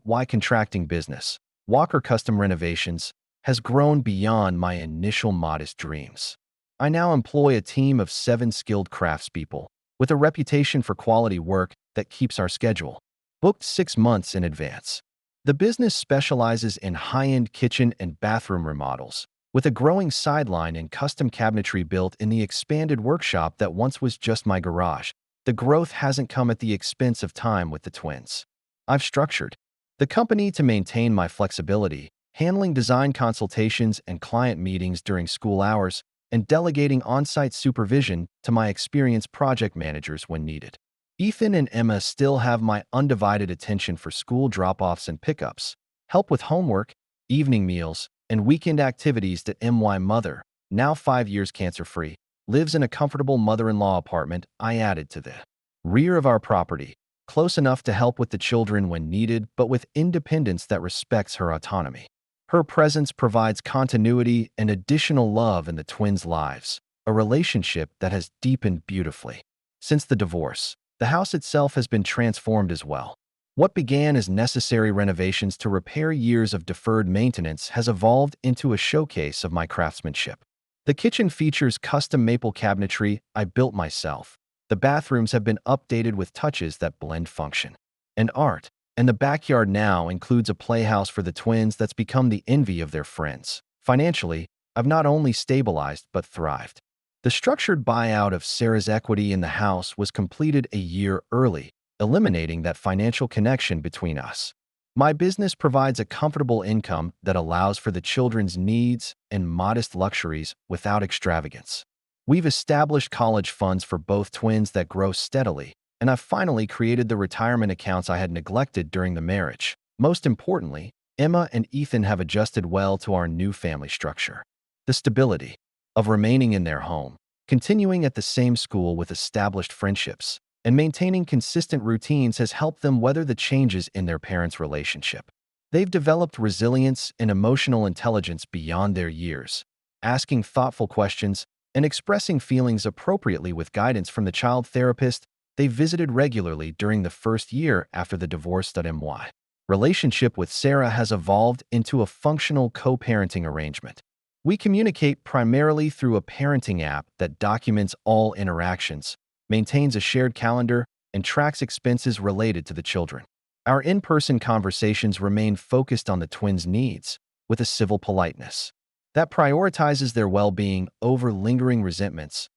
My contracting business, Walker Custom Renovations, has grown beyond my initial modest dreams. I now employ a team of 7 skilled craftspeople, with a reputation for quality work that keeps our schedule booked 6 months in advance. The business specializes in high-end kitchen and bathroom remodels, with a growing sideline and custom cabinetry built in the expanded workshop that once was just my garage. The growth hasn't come at the expense of time with the twins. I've structured the company to maintain my flexibility, handling design consultations and client meetings during school hours, and delegating on-site supervision to my experienced project managers when needed. Ethan and Emma still have my undivided attention for school drop-offs and pickups, help with homework, evening meals, and weekend activities. My mother, now 5 years cancer-free, lives in a comfortable mother-in-law apartment I added to the rear of our property, close enough to help with the children when needed, but with independence that respects her autonomy. Her presence provides continuity and additional love in the twins' lives, a relationship that has deepened beautifully. Since the divorce, the house itself has been transformed as well. What began as necessary renovations to repair years of deferred maintenance has evolved into a showcase of my craftsmanship. The kitchen features custom maple cabinetry I built myself. The bathrooms have been updated with touches that blend function and art, and the backyard now includes a playhouse for the twins that's become the envy of their friends. Financially, I've not only stabilized but thrived. The structured buyout of Sarah's equity in the house was completed a year early, eliminating that financial connection between us. My business provides a comfortable income that allows for the children's needs and modest luxuries without extravagance. We've established college funds for both twins that grow steadily, and I've finally created the retirement accounts I had neglected during the marriage. Most importantly, Emma and Ethan have adjusted well to our new family structure. The stability of remaining in their home, continuing at the same school with established friendships, and maintaining consistent routines has helped them weather the changes in their parents' relationship. They've developed resilience and emotional intelligence beyond their years, asking thoughtful questions and expressing feelings appropriately with guidance from the child therapist they visited regularly during the first year after the divorce. My relationship with Sarah has evolved into a functional co-parenting arrangement. We communicate primarily through a parenting app that documents all interactions, maintains a shared calendar, and tracks expenses related to the children. Our in-person conversations remain focused on the twins' needs, with a civil politeness that prioritizes their well-being over lingering resentments.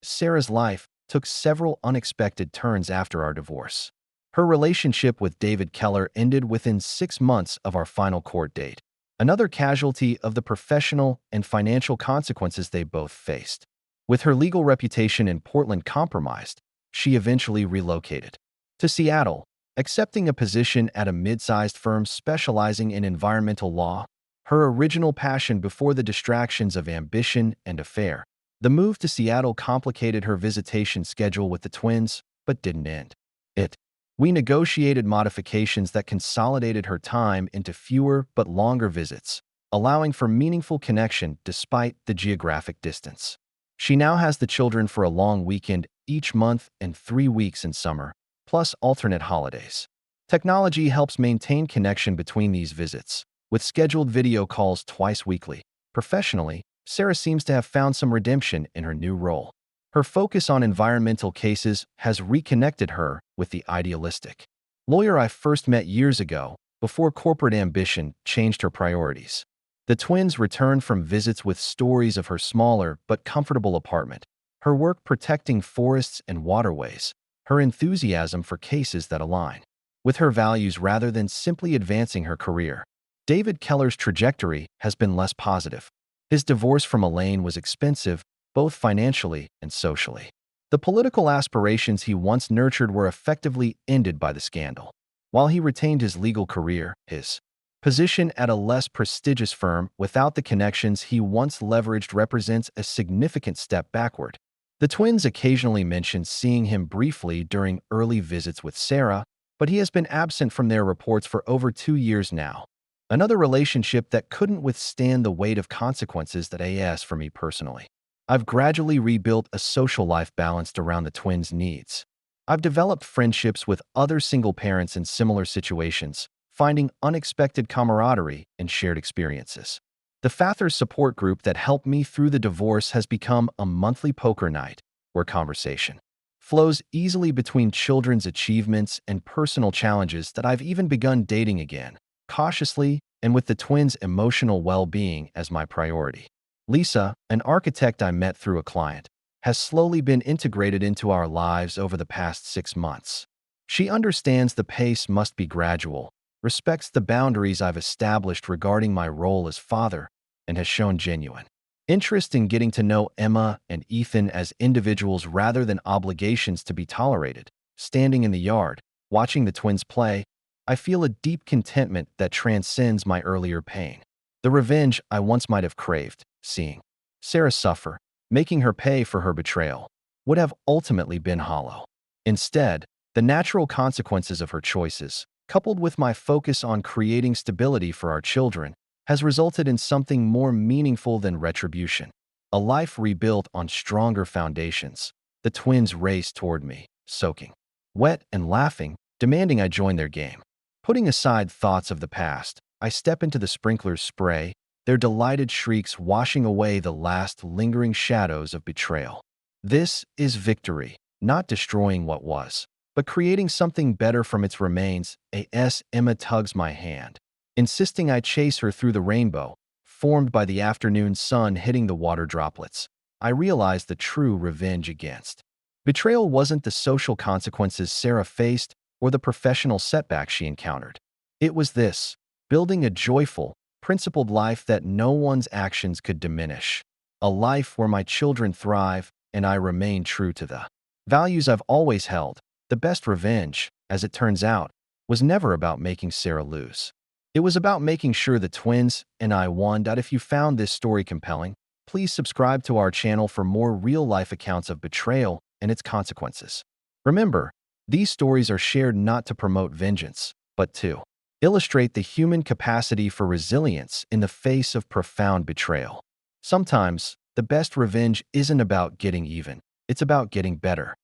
Sarah's life took several unexpected turns after our divorce. Her relationship with David Keller ended within 6 months of our final court date, another casualty of the professional and financial consequences they both faced. With her legal reputation in Portland compromised, she eventually relocated to Seattle, accepting a position at a mid-sized firm specializing in environmental law, her original passion before the distractions of ambition and affair. The move to Seattle complicated her visitation schedule with the twins, but didn't end it. We negotiated modifications that consolidated her time into fewer but longer visits, allowing for meaningful connection despite the geographic distance. She now has the children for a long weekend each month and 3 weeks in summer, plus alternate holidays. Technology helps maintain connection between these visits, with scheduled video calls twice weekly. Professionally, Sarah seems to have found some redemption in her new role. Her focus on environmental cases has reconnected her with the idealistic lawyer I first met years ago, before corporate ambition changed her priorities. The twins returned from visits with stories of her smaller but comfortable apartment, her work protecting forests and waterways, her enthusiasm for cases that align with her values rather than simply advancing her career. David Keller's trajectory has been less positive. His divorce from Elaine was expensive, both financially and socially. The political aspirations he once nurtured were effectively ended by the scandal. While he retained his legal career, his position at a less prestigious firm without the connections he once leveraged represents a significant step backward. The twins occasionally mention seeing him briefly during early visits with Sarah, but he has been absent from their reports for over 2 years now. Another relationship that couldn't withstand the weight of consequences that AS for me personally. I've gradually rebuilt a social life balanced around the twins' needs. I've developed friendships with other single parents in similar situations, finding unexpected camaraderie and shared experiences. The Fathers support group that helped me through the divorce has become a monthly poker night where conversation flows easily between children's achievements and personal challenges that I've even begun dating again, cautiously and with the twins' emotional well-being as my priority. Lisa, an architect I met through a client, has slowly been integrated into our lives over the past 6 months. She understands the pace must be gradual, respects the boundaries I've established regarding my role as father, and has shown genuine interest in getting to know Emma and Ethan as individuals rather than obligations to be tolerated. Standing in the yard, watching the twins play, I feel a deep contentment that transcends my earlier pain. The revenge I once might have craved, seeing Sarah suffer, making her pay for her betrayal, would have ultimately been hollow. Instead, the natural consequences of her choices, coupled with my focus on creating stability for our children, has resulted in something more meaningful than retribution. A life rebuilt on stronger foundations. The twins race toward me, soaking wet and laughing, demanding I join their game. Putting aside thoughts of the past, I step into the sprinkler's spray, their delighted shrieks washing away the last lingering shadows of betrayal. This is victory, not destroying what was, but creating something better from its remains. A.S. Emma tugs my hand, insisting I chase her through the rainbow, formed by the afternoon sun hitting the water droplets. I realize the true revenge against betrayal wasn't the social consequences Sarah faced or the professional setbacks she encountered. It was this: building a joyful, principled life that no one's actions could diminish. A life where my children thrive and I remain true to the values I've always held. The best revenge, as it turns out, was never about making Sarah lose. It was about making sure the twins and I won. If you found this story compelling, please subscribe to our channel for more real-life accounts of betrayal and its consequences. Remember, these stories are shared not to promote vengeance, but to illustrate the human capacity for resilience in the face of profound betrayal. Sometimes, the best revenge isn't about getting even, it's about getting better.